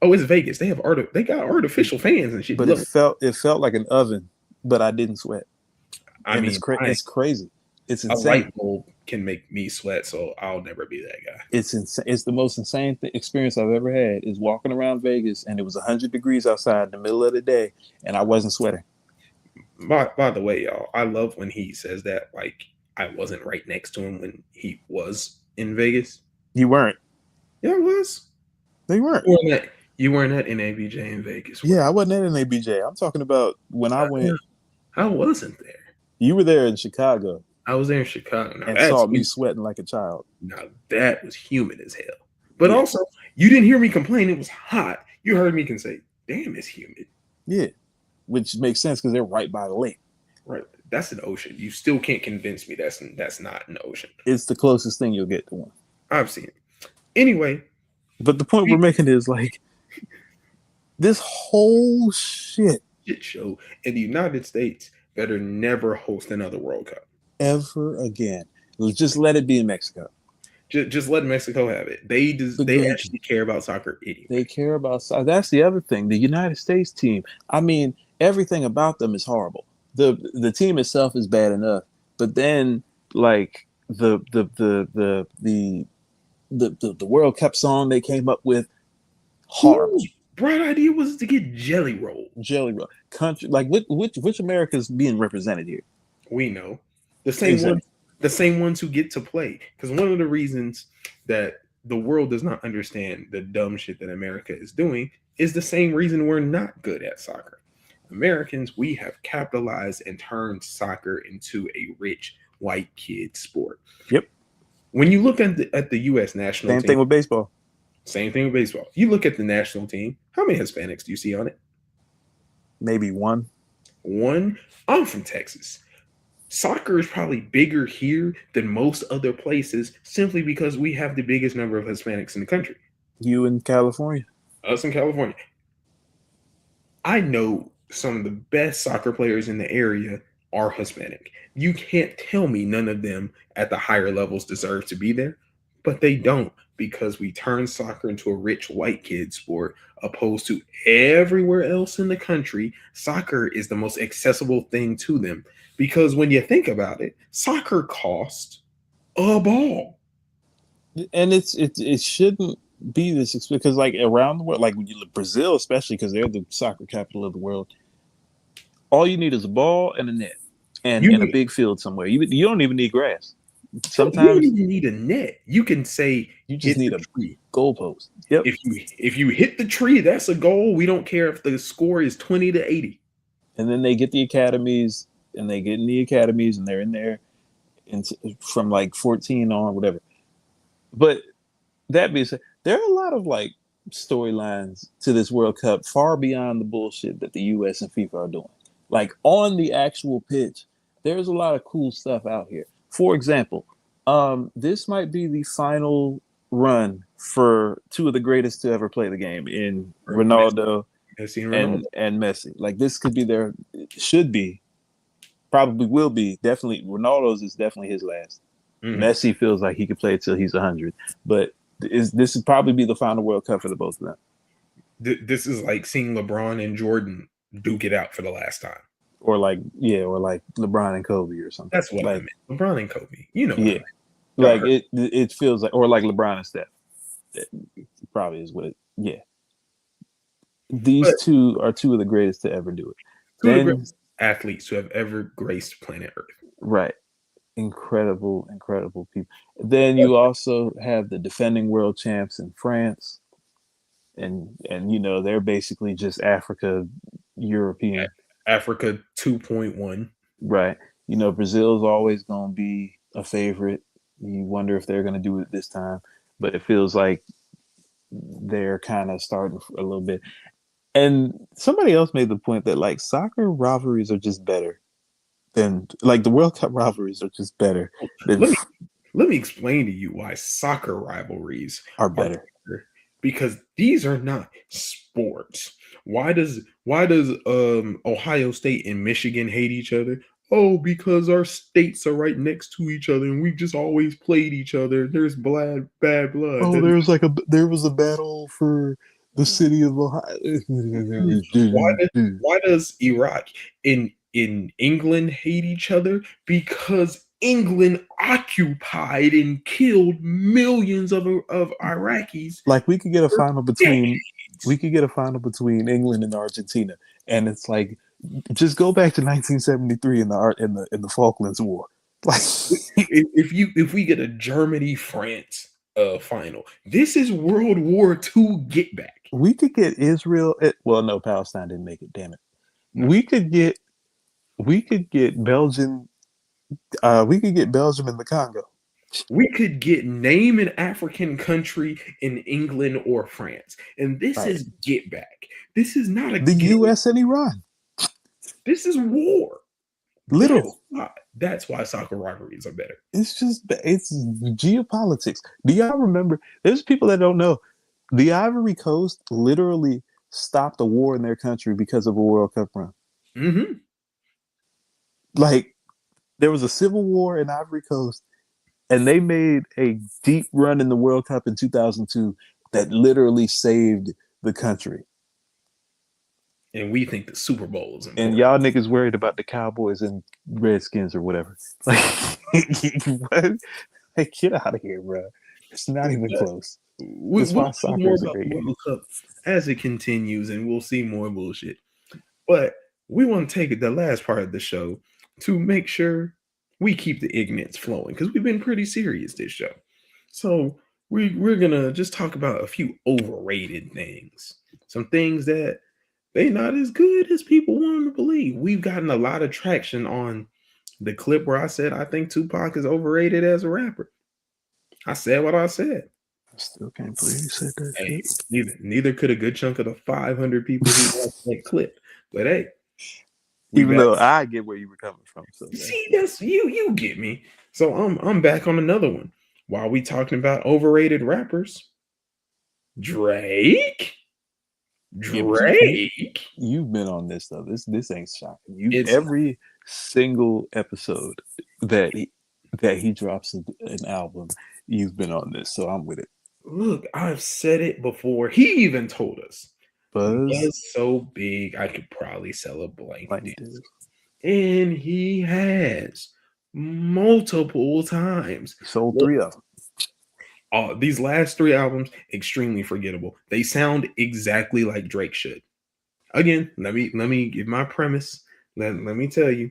Oh, it's Vegas. They have they got artificial fans and shit. but it Look, felt like an oven, but I didn't sweat, I and mean, it's crazy. It's a light insane. bulb can make me sweat, so I'll never be that guy. It's insane. It's the most insane experience I've ever had. Is walking around Vegas, and it was 100 degrees outside in the middle of the day, and I wasn't sweating. By the way, y'all, I love when he says that. Like, I wasn't right next to him when he was in Vegas. You weren't. Yeah, I was. They weren't. You weren't at NABJ in Vegas. Yeah, I wasn't at an ABJ. I'm talking about when I went. I wasn't there. You were there in Chicago I was there in Chicago. and saw me sweating like a child. Now that was humid as hell. But also, you didn't hear me complain. It was hot. You heard me say, "Damn, it's humid." Yeah, which makes sense because they're right by the lake. Right, that's an ocean. You still can't convince me that's not an ocean. It's the closest thing you'll get to one. I've seen it. Anyway, but the point we're making is like this whole shit show in the United States better never host another World Cup ever again. Just let it be in Mexico. Just let Mexico have it. They actually care about soccer anyway. They care about soccer. That's the other thing. The United States team. I mean, everything about them is horrible. The team itself is bad enough, but then like the World Cup song they came up with, horrible. Bright idea was to get jelly roll. Country, like which America's being represented here? We know the same ones who get to play. Because one of the reasons that the world does not understand the dumb shit that America is doing is the same reason we're not good at soccer. Americans, we have capitalized and turned soccer into a rich white kid sport. Yep. When you look at the U.S. national team, same thing with baseball. Same thing with baseball. You look at the national team. How many Hispanics do you see on it? Maybe one. One. I'm from Texas. Soccer is probably bigger here than most other places simply because we have the biggest number of Hispanics in the country. You in California. Us in California. I know some of the best soccer players in the area are Hispanic. You can't tell me none of them at the higher levels deserve to be there, but they don't, because we turn soccer into a rich white kid sport opposed to everywhere else in the country. Soccer is the most accessible thing to them because when you think about it, soccer costs a ball. And it shouldn't be this, because like around the world, like when you look Brazil, especially because they're the soccer capital of the world, all you need is a ball and a net and a big field somewhere. You don't even need grass. Sometimes you don't even need a net. You can say you just need a goalpost. Yep. If you hit the tree, that's a goal. We don't care if the score is 20-80. And then they get the academies, and they get in the academies, and they're in there, from like 14 on, whatever. But that being said, there are a lot of like storylines to this World Cup far beyond the bullshit that the US and FIFA are doing. Like on the actual pitch, there's a lot of cool stuff out here. For example, this might be the final run for two of the greatest to ever play the game in Ronaldo and Messi. Like this could be should be, probably will be, definitely. Ronaldo's is definitely his last. Mm-hmm. Messi feels like he could play till he's 100, but this would probably be the final World Cup for the both of them. This is like seeing LeBron and Jordan duke it out for the last time. Or like LeBron and Kobe or something. That's what I meant. LeBron and Kobe. You know. Yeah. Like it feels like, or like LeBron and Steph. It probably is what it. Yeah. These two are two of the greatest to ever do it. Two of the greatest athletes who have ever graced planet Earth. Right. Incredible people. Then you also have the defending world champs in France. And they're basically just Africa, European. Africa 2.1. Right. Brazil's always going to be a favorite. You wonder if they're going to do it this time, but it feels like they're kind of starting a little bit. And somebody else made the point that like soccer rivalries are just better than like the World Cup rivalries are just better. Let me explain to you why soccer rivalries are better. Because these are not sports. Why does Ohio State and Michigan hate each other? oh, because our states are right next to each other and we've just always played each other. There's bad blood. Oh, there was a battle for the city of Ohio. Why does Iraq in England hate each other? Because England occupied and killed millions of Iraqis. Like we could get a final between Decades. England and Argentina, and it's like just go back to 1973 in the Falklands War. Like If we get a Germany France final, this is World War II get back. we could get Israel. Well, no, Palestine didn't make it. Damn it. No. We could get Belgium. We could get Belgium in the Congo. We could get name an African country in England or France, and this Right. is get back. This is not a The game. U.S. and Iran. This is war. Literal. That's why soccer rivalries are better. It's geopolitics. Do y'all remember? There's people that don't know. The Ivory Coast literally stopped a war in their country because of a World Cup run. Mm-hmm. Like there was a civil war in Ivory Coast, and they made a deep run in the World Cup in 2002 that literally saved the country. And we think the Super Bowl is important. And y'all niggas worried about the Cowboys and Redskins or whatever. Like, what? Like, get out of here, bro. It's not even close. We'll see more about the World Cup as it continues, and we'll see more bullshit. But we want to take the last part of the show to make sure we keep the Ignants flowing, because we've been pretty serious this show. So we're gonna just talk about a few overrated things, some things that they're not as good as people want them to believe. We've gotten a lot of traction on the clip where I said I think Tupac is overrated as a rapper. I said what I said. I still can't believe you said that shit. Neither could a good chunk of the 500 people who watched that clip. But hey, even though I get where you were coming from. So see, that's you get me. So I'm back on another one. While we talking about overrated rappers, Drake. You've been on this though. This ain't shocking. Every single episode that he drops an album, you've been on this. So I'm with it. Look, I've said it before. He even told us Buzz so big I could probably sell a blank disc. And he has multiple times. Sold 3 of them. These last 3 albums, extremely forgettable. They sound exactly like Drake should. Again, let me give my premise. Let me tell you,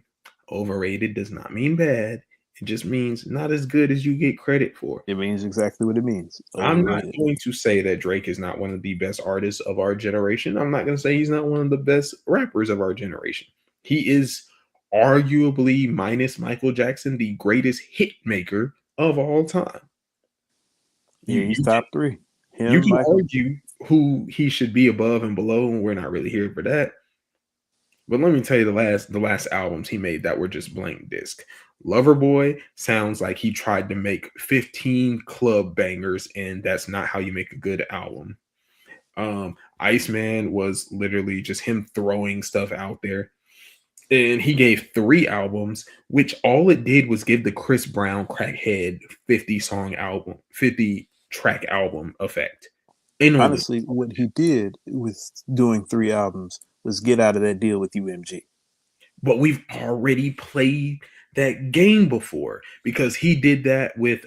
overrated does not mean bad. It just means not as good as you get credit for. It means exactly what it means. Overrated. I'm not going to say that Drake is not one of the best artists of our generation. I'm not going to say he's not one of the best rappers of our generation. He is arguably, minus Michael Jackson, the greatest hit maker of all time. He's top 3. You can argue who he should be above and below, and we're not really here for that. But let me tell you the last albums he made that were just blank disc. Loverboy sounds like he tried to make 15 club bangers, and that's not how you make a good album. Iceman was literally just him throwing stuff out there. And he gave 3 albums, which all it did was give the Chris Brown crackhead 50 track album effect. And honestly, what he did with doing 3 albums was get out of that deal with UMG. But we've already played that game before, because he did that with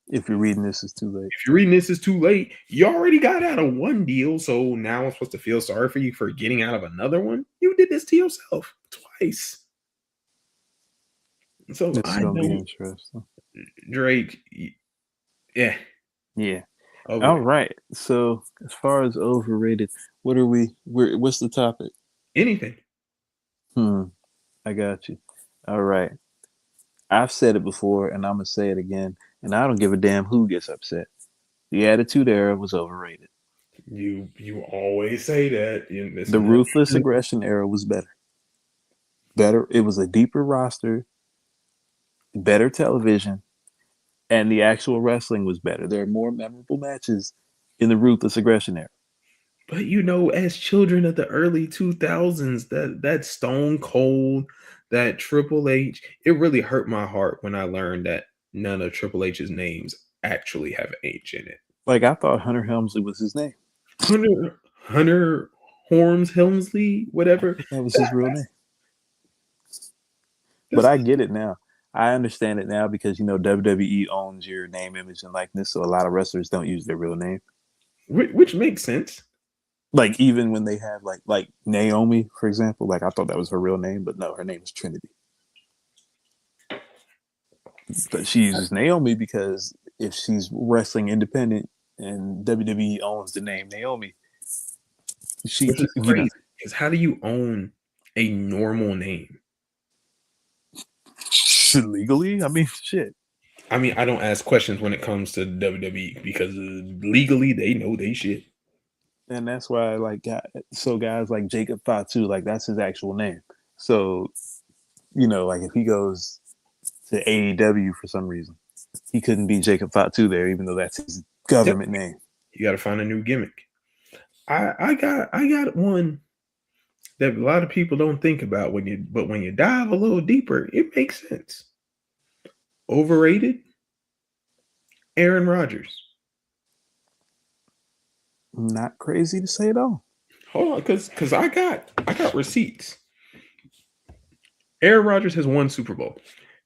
If you're reading this, it's too late. If you're reading this, it's too late. You already got out of one deal, so now I'm supposed to feel sorry for you for getting out of another one? You did this to yourself twice. So it's gonna be interesting. Drake, yeah. Okay. All right. So as far as overrated, what's the topic? Anything. I got you. All right. I've said it before, and I'm gonna say it again, and I don't give a damn who gets upset. The Attitude Era was overrated. You always say that. The Ruthless Aggression Era was better. It was a deeper roster, better television, and the actual wrestling was better. There are more memorable matches in the Ruthless Aggression Era. But as children of the early 2000s, that Stone Cold, that Triple H, it really hurt my heart when I learned that none of Triple H's names actually have H in it. Like I thought Hunter Helmsley was his name. Hunter Helmsley, whatever. That was his real name. But I get it now. I understand it now because WWE owns your name, image, and likeness, so a lot of wrestlers don't use their real name. Which makes sense. Like even when they have like Naomi, for example, like I thought that was her real name, but no, her name is Trinity. But she uses Naomi because if she's wrestling independent and WWE owns the name Naomi, she Which is crazy. Because how do you own a normal name? Legally, I mean, shit. I mean, I don't ask questions when it comes to WWE because legally they know they shit. And that's why, guys like Jacob Fatu, like that's his actual name. So, like if he goes to AEW for some reason, he couldn't be Jacob Fatu there, even though that's his government name. You got to find a new gimmick. I got one that a lot of people don't think about when you dive a little deeper, it makes sense. Overrated? Aaron Rodgers. Not crazy to say at all. Hold on, because I got receipts. Aaron Rodgers has won Super Bowl.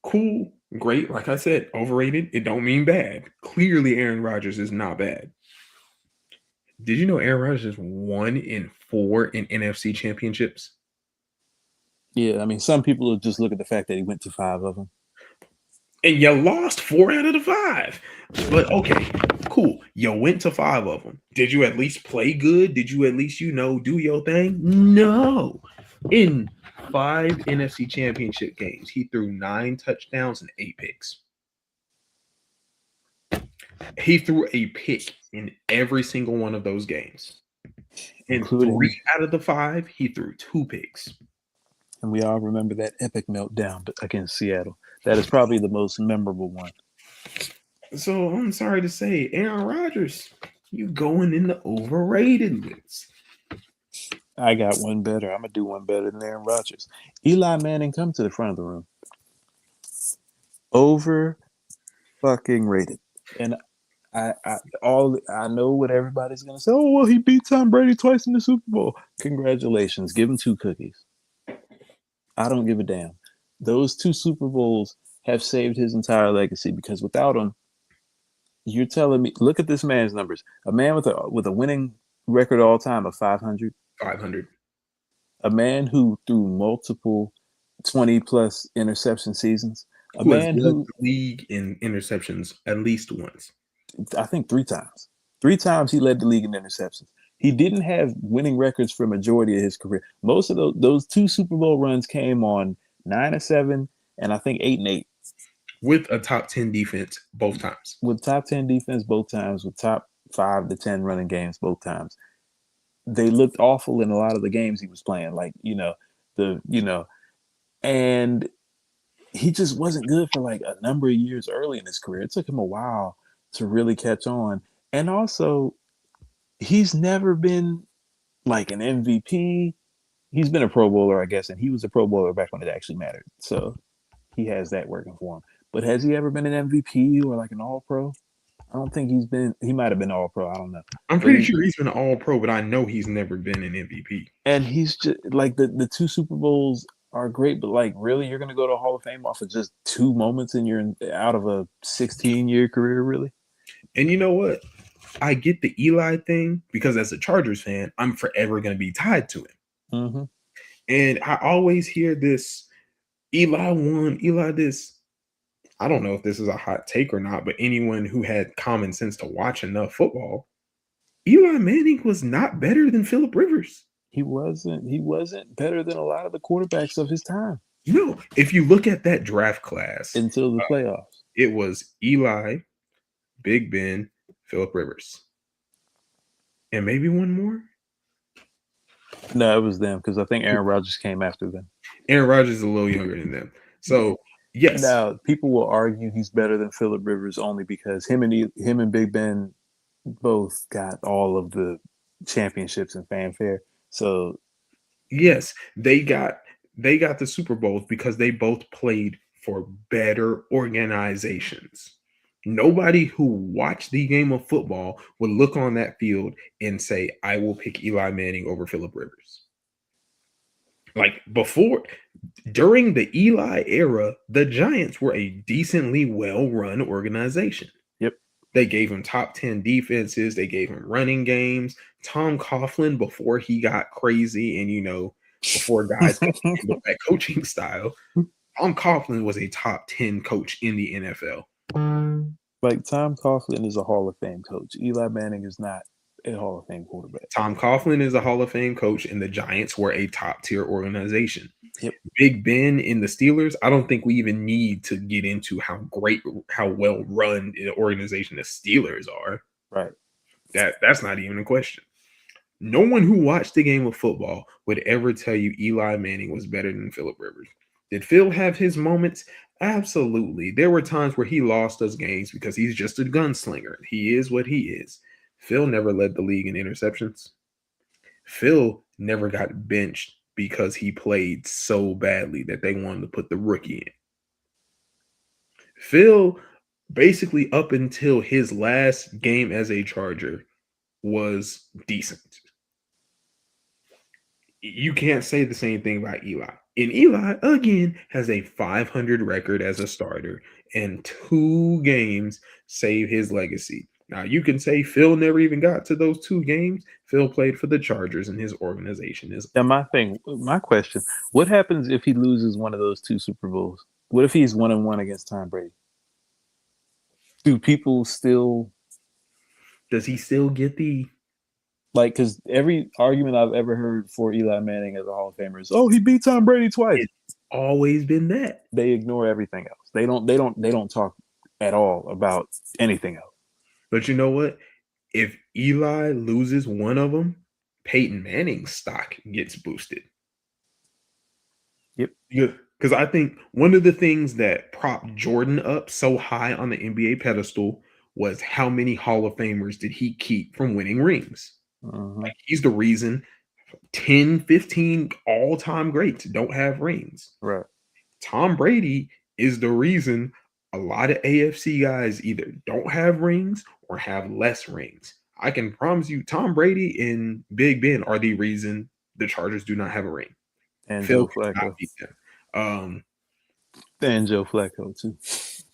Cool, great. Like I said, overrated. It don't mean bad. Clearly, Aaron Rodgers is not bad. Did you know Aaron Rodgers is 1 in 4 in NFC championships? Yeah, I mean, some people will just look at the fact that he went to 5 of them. And you lost 4 out of the 5. But okay, cool. You went to 5 of them. Did you at least play good? Did you at least, do your thing? No. In 5 NFC championship games, he threw 9 touchdowns and 8 picks. He threw a pick in every single one of those games. In 3 out of the 5, he threw 2 picks. And we all remember that epic meltdown against Seattle. That is probably the most memorable one. So I'm sorry to say, Aaron Rodgers, you going in the overrated list. I got one better. I'm going to do one better than Aaron Rodgers. Eli Manning, come to the front of the room. Over fucking rated. And I know what everybody's going to say. Oh, well, he beat Tom Brady twice in the Super Bowl. Congratulations. Give him 2 cookies. I don't give a damn. Those 2 Super Bowls have saved his entire legacy because without him, you're telling me, look at this man's numbers. A man with a winning record all time of 500. 500. A man who threw multiple 20-plus interception seasons. A who man has led who the league in interceptions at least once. I think 3 times. 3 times he led the league in interceptions. He didn't have winning records for a majority of his career. Most of those 2 Super Bowl runs came on 9-7 and I think 8-8. With a top 10 defense both times. With top 10 defense both times, with top 5 to 10 running games both times. They looked awful in a lot of the games he was playing, and he just wasn't good for like a number of years early in his career. It took him a while to really catch on. And also, he's never been like an MVP. He's been a Pro Bowler, I guess, and he was a Pro Bowler back when it actually mattered. So he has that working for him. But has he ever been an MVP or like an All-Pro? I don't think he's been. He might have been All-Pro. I don't know. I'm pretty sure he's been an All-Pro, but I know he's never been an MVP. And he's just like the 2 Super Bowls are great, but like really, you're going to go to Hall of Fame off of just 2 moments out of a 16-year career, really? And you know what? I get the Eli thing because as a Chargers fan, I'm forever going to be tied to him. Mm-hmm. And I always hear this, Eli won, Eli this. I don't know if this is a hot take or not, but anyone who had common sense to watch enough football, Eli Manning was not better than Phillip Rivers. He wasn't better than a lot of the quarterbacks of his time. No, if you look at that draft class until the playoffs, it was Eli, Big Ben, Phillip Rivers, and maybe one more. No, it was them because I think Aaron Rodgers came after them. Aaron Rodgers is a little younger than them, so yes. Now people will argue he's better than Phillip Rivers only because him and Big Ben both got all of the championships and fanfare. So yes, they got They got the Super Bowls because they both played for better organizations. Nobody who watched the game of football would look on that field and say, I will pick Eli Manning over Phillip Rivers. Like before, during the Eli era, the Giants were a decently well-run organization. Yep. They gave him top 10 defenses. They gave him running games. Tom Coughlin, before he got crazy and, before guys got into that coaching style, Tom Coughlin was a top 10 coach in the NFL. Like, Tom Coughlin is a Hall of Fame coach. Eli Manning is not a Hall of Fame quarterback. Tom Coughlin is a Hall of Fame coach, and the Giants were a top-tier organization. Yep. Big Ben in the Steelers, I don't think we even need to get into how well-run an organization the Steelers are. Right. That's not even a question. No one who watched the game of football would ever tell you Eli Manning was better than Phillip Rivers. Did Phil have his moments? Absolutely. There were times where he lost us games because he's just a gunslinger. He is what he is. Phil never led the league in interceptions. Phil never got benched because he played so badly that they wanted to put the rookie in. Phil, basically up until his last game as a Charger, was decent. You can't say the same thing about Eli. And Eli, again, has a 500 record as a starter, and 2 games save his legacy. Now, you can say Phil never even got to those 2 games. Phil played for the Chargers, and his organization is. Now, my question: what happens if he loses one of those 2 Super Bowls? What if he's 1-1 against Tom Brady? Do people still? Does he still get the? Like, because every argument I've ever heard for Eli Manning as a Hall of Famer is, "Oh, he beat Tom Brady twice." It's always been that. They ignore everything else. They don't talk at all about anything else. But you know what? If Eli loses one of them, Peyton Manning's stock gets boosted. Yep. Because I think one of the things that propped Jordan up so high on the NBA pedestal was how many Hall of Famers did he keep from winning rings? Like, he's the reason 10, 15 all-time greats don't have rings. Right. Tom Brady is the reason a lot of AFC guys either don't have rings or have less rings. I can promise you, Tom Brady and Big Ben are the reason the Chargers do not have a ring. And Phil Joe Flacco. And Joe Flacco too.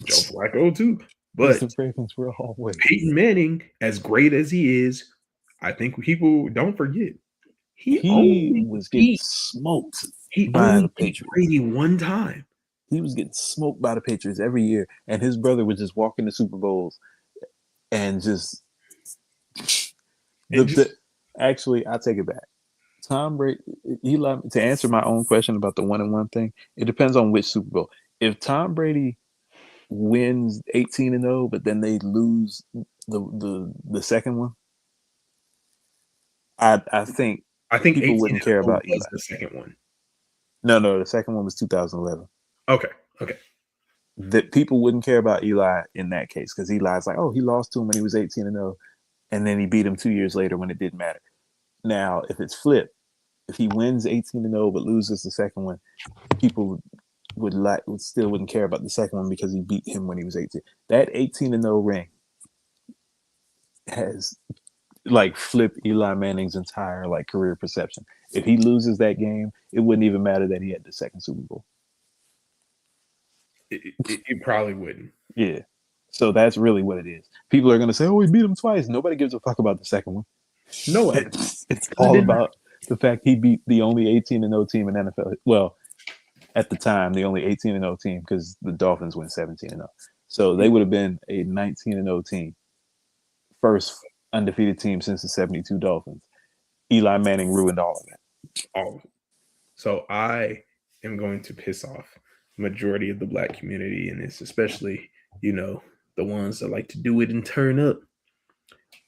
Joe Flacco too. But the Ravens were always. Peyton Manning, as great as he is, I think people don't forget he was getting smoked. He by only the Patriots. Brady one time. He was getting smoked by the Patriots every year, and his brother would just walk into Super Bowls and just. Actually, I take it back. Tom Brady, Eli. To answer my own question about the 1-1 thing, it depends on which Super Bowl. If Tom Brady wins 18-0, but then they lose the second one, I think people wouldn't care about Eli. The second one. No, the second one was 2011. Okay. That people wouldn't care about Eli in that case because Eli's like, oh, he lost to him when he was 18-0, and then he beat him 2 years later when it didn't matter. Now, if it's flipped, if he wins 18-0 but loses the second one, people still wouldn't care about the second one because he beat him when he was 18. That 18-0 ring has flipped Eli Manning's entire career perception. If he loses that game, it wouldn't even matter that he had the second Super Bowl. It probably wouldn't. Yeah. So that's really what it is. People are going to say, oh, he beat him twice. Nobody gives a fuck about the second one. No, it's all about the fact he beat the only 18-0 team in NFL. Well, at the time, the only 18-0 team because the Dolphins went 17-0. So they would have been a 19-0 team. First undefeated team since the 72 Dolphins. Eli Manning ruined all of that. All of it. So I am going to piss off majority of the Black community, and it's especially, the ones that like to do it and turn up.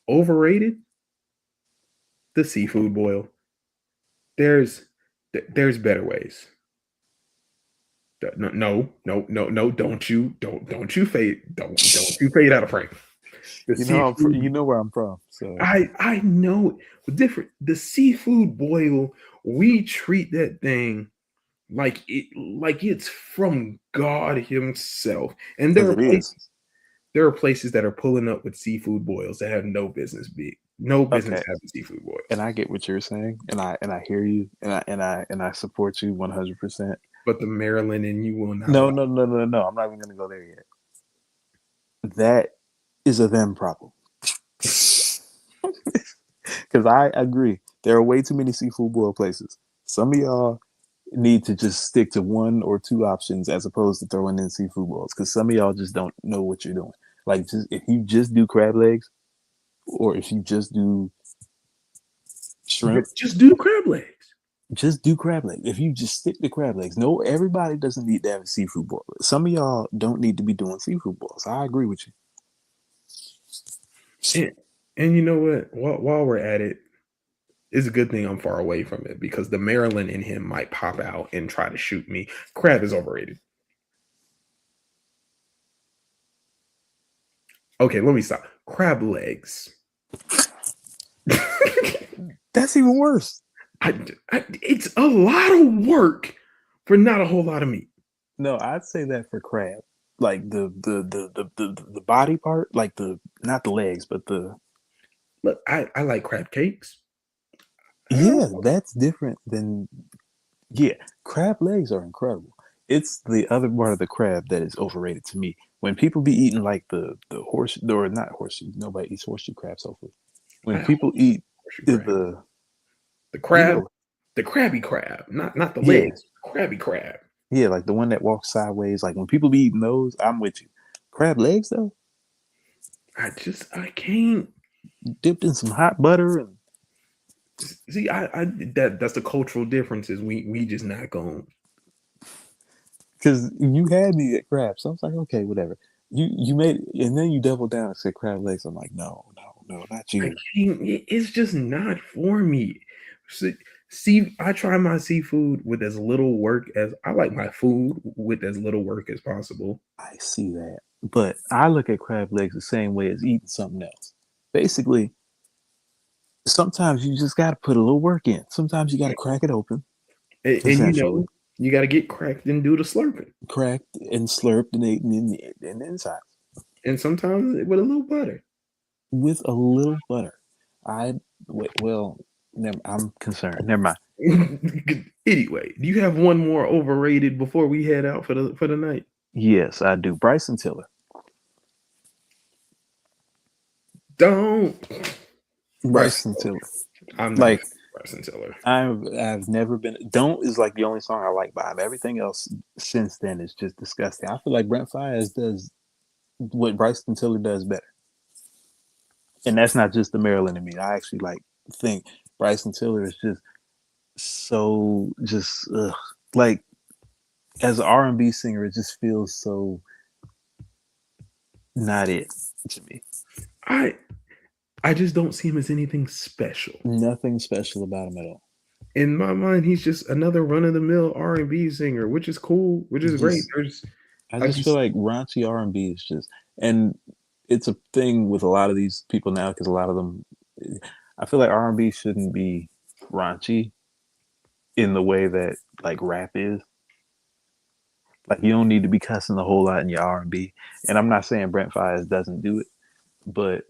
Overrated? The seafood boil. There's better ways. No, don't you fade out of frame. You know where I'm from. So I know different. The seafood boil, we treat that thing like it's from God Himself. And Because it is. there are places that are pulling up with seafood boils that have no business Okay. having seafood boils. And I get what you're saying, and I hear you, and I support you 100%. But the Maryland and you will not No, allow. no, no, no, no. I'm not even gonna go there yet. That is a them problem. Because I agree, there are way too many seafood boil places. Some of y'all need to just stick to one or two options as opposed to throwing in seafood boils. Because some of y'all just don't know what you're doing. Like, just if you just do crab legs, or if you just do shrimp, Just do the crab legs. just do crab legs. If you just stick to crab legs, no, everybody doesn't need to have a seafood boil. Some of y'all don't need to be doing seafood boils. I agree with you. And you know what? While we're at it, it's a good thing I'm far away from it because the Maryland in him might pop out and try to shoot me. Crab is overrated. Okay, let me stop. Crab legs. That's even worse. It's a lot of work for not a whole lot of meat. No, I'd say that for crab, like the body part, like the not the legs, but the Look, I like crab cakes. yeah, that's different than yeah. Crab legs are incredible. It's the other part of the crab that is overrated to me. When people be eating like the horse or not horseshoe, nobody eats horseshoe crabs. Hopefully, when I people eat crab. the crab, you know the crabby crab, not the yeah legs. Crabby crab. yeah like the one that walks sideways. Like when people be eating those, I'm with you. Crab legs though, I can't dipped in some hot butter and see. That's the cultural differences. We just not going. because you had me at crab, so I was like, okay, whatever. You made, and then you doubled down and said crab legs. I'm like, no, no, no, not I you. can't. It's just not for me. See, I try my seafood with as little work as I like my food with as little work as possible. I see that, but I look at crab legs the same way as eating something else. Basically, sometimes you just got to put a little work in. Sometimes you got to crack it open, And you essentially, know, you got to get cracked and do the slurping. cracked and slurped and eaten in the inside And sometimes with a little butter. with a little butter. I wait, well, I'm concerned. Never mind. Anyway, do you have one more overrated before we head out for the night? Yes, I do. Bryson Tiller. Don't Bryson Tiller. I'm not Like Bryson Tiller. I've never been. Don't is like the only song I like by him. Everything else since then is just disgusting. I feel like Brent Fayez does what Bryson Tiller does better, and that's not just the Maryland in me. I actually like think Bryson Tiller is just so just like as an R&B singer, it just feels so not it to me. I just don't see him as anything special. Nothing special about him at all. In my mind, he's just another run-of-the-mill R&B singer, which is cool, which is great. I just feel like raunchy R&B is just, and it's a thing with a lot of these people now because a lot of them, I feel like R&B shouldn't be raunchy in the way that like rap is. Like you don't need to be cussing a whole lot in your R&B. And I'm not saying Brent Fayez doesn't do it, but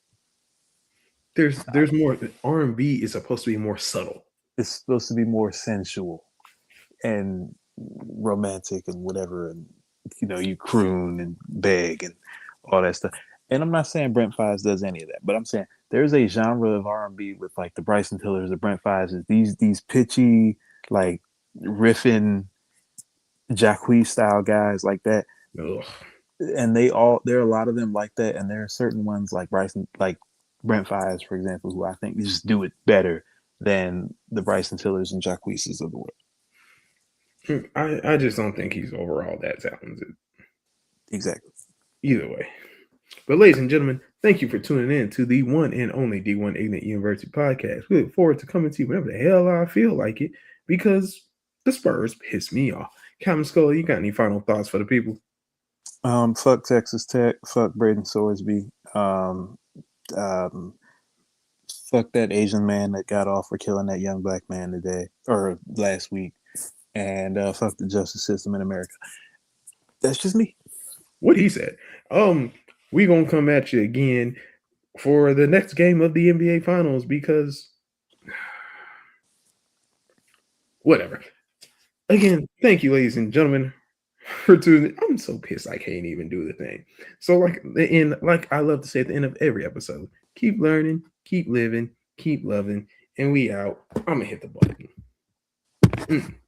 there's more. R&B is supposed to be more subtle. it's supposed to be more sensual and romantic and whatever, and you croon and beg and all that stuff. And I'm not saying Brent Fayez does any of that, but I'm saying there's a genre of R&B with like the Bryson Tillers, the Brent Fayez's, these pitchy, like riffing Jacquees style guys like that. Ugh. And there are a lot of them like that, and there are certain ones like Brent Fayez, for example, who I think just do it better than the Bryson Tillers and Jacquees of the world. I just don't think he's overall that talented. Exactly. Either way. But ladies and gentlemen, thank you for tuning in to the one and only D1 Ignant University podcast. We look forward to coming to you whenever the hell I feel like it because the Spurs piss me off. Captain Scully, you got any final thoughts for the people? Fuck Texas Tech. Fuck Braden Sorsby. Fuck that Asian man that got off for killing that young black man today or last week. and fuck the justice system in America. That's just me. What he said. We gonna come at you again for the next game of the NBA Finals because whatever. Again, thank you, ladies and gentlemen, for tuning. I'm so pissed I can't even do the thing. So, like the end, like I love to say at the end of every episode, keep learning, keep living, keep loving, and we out. I'm gonna hit the button.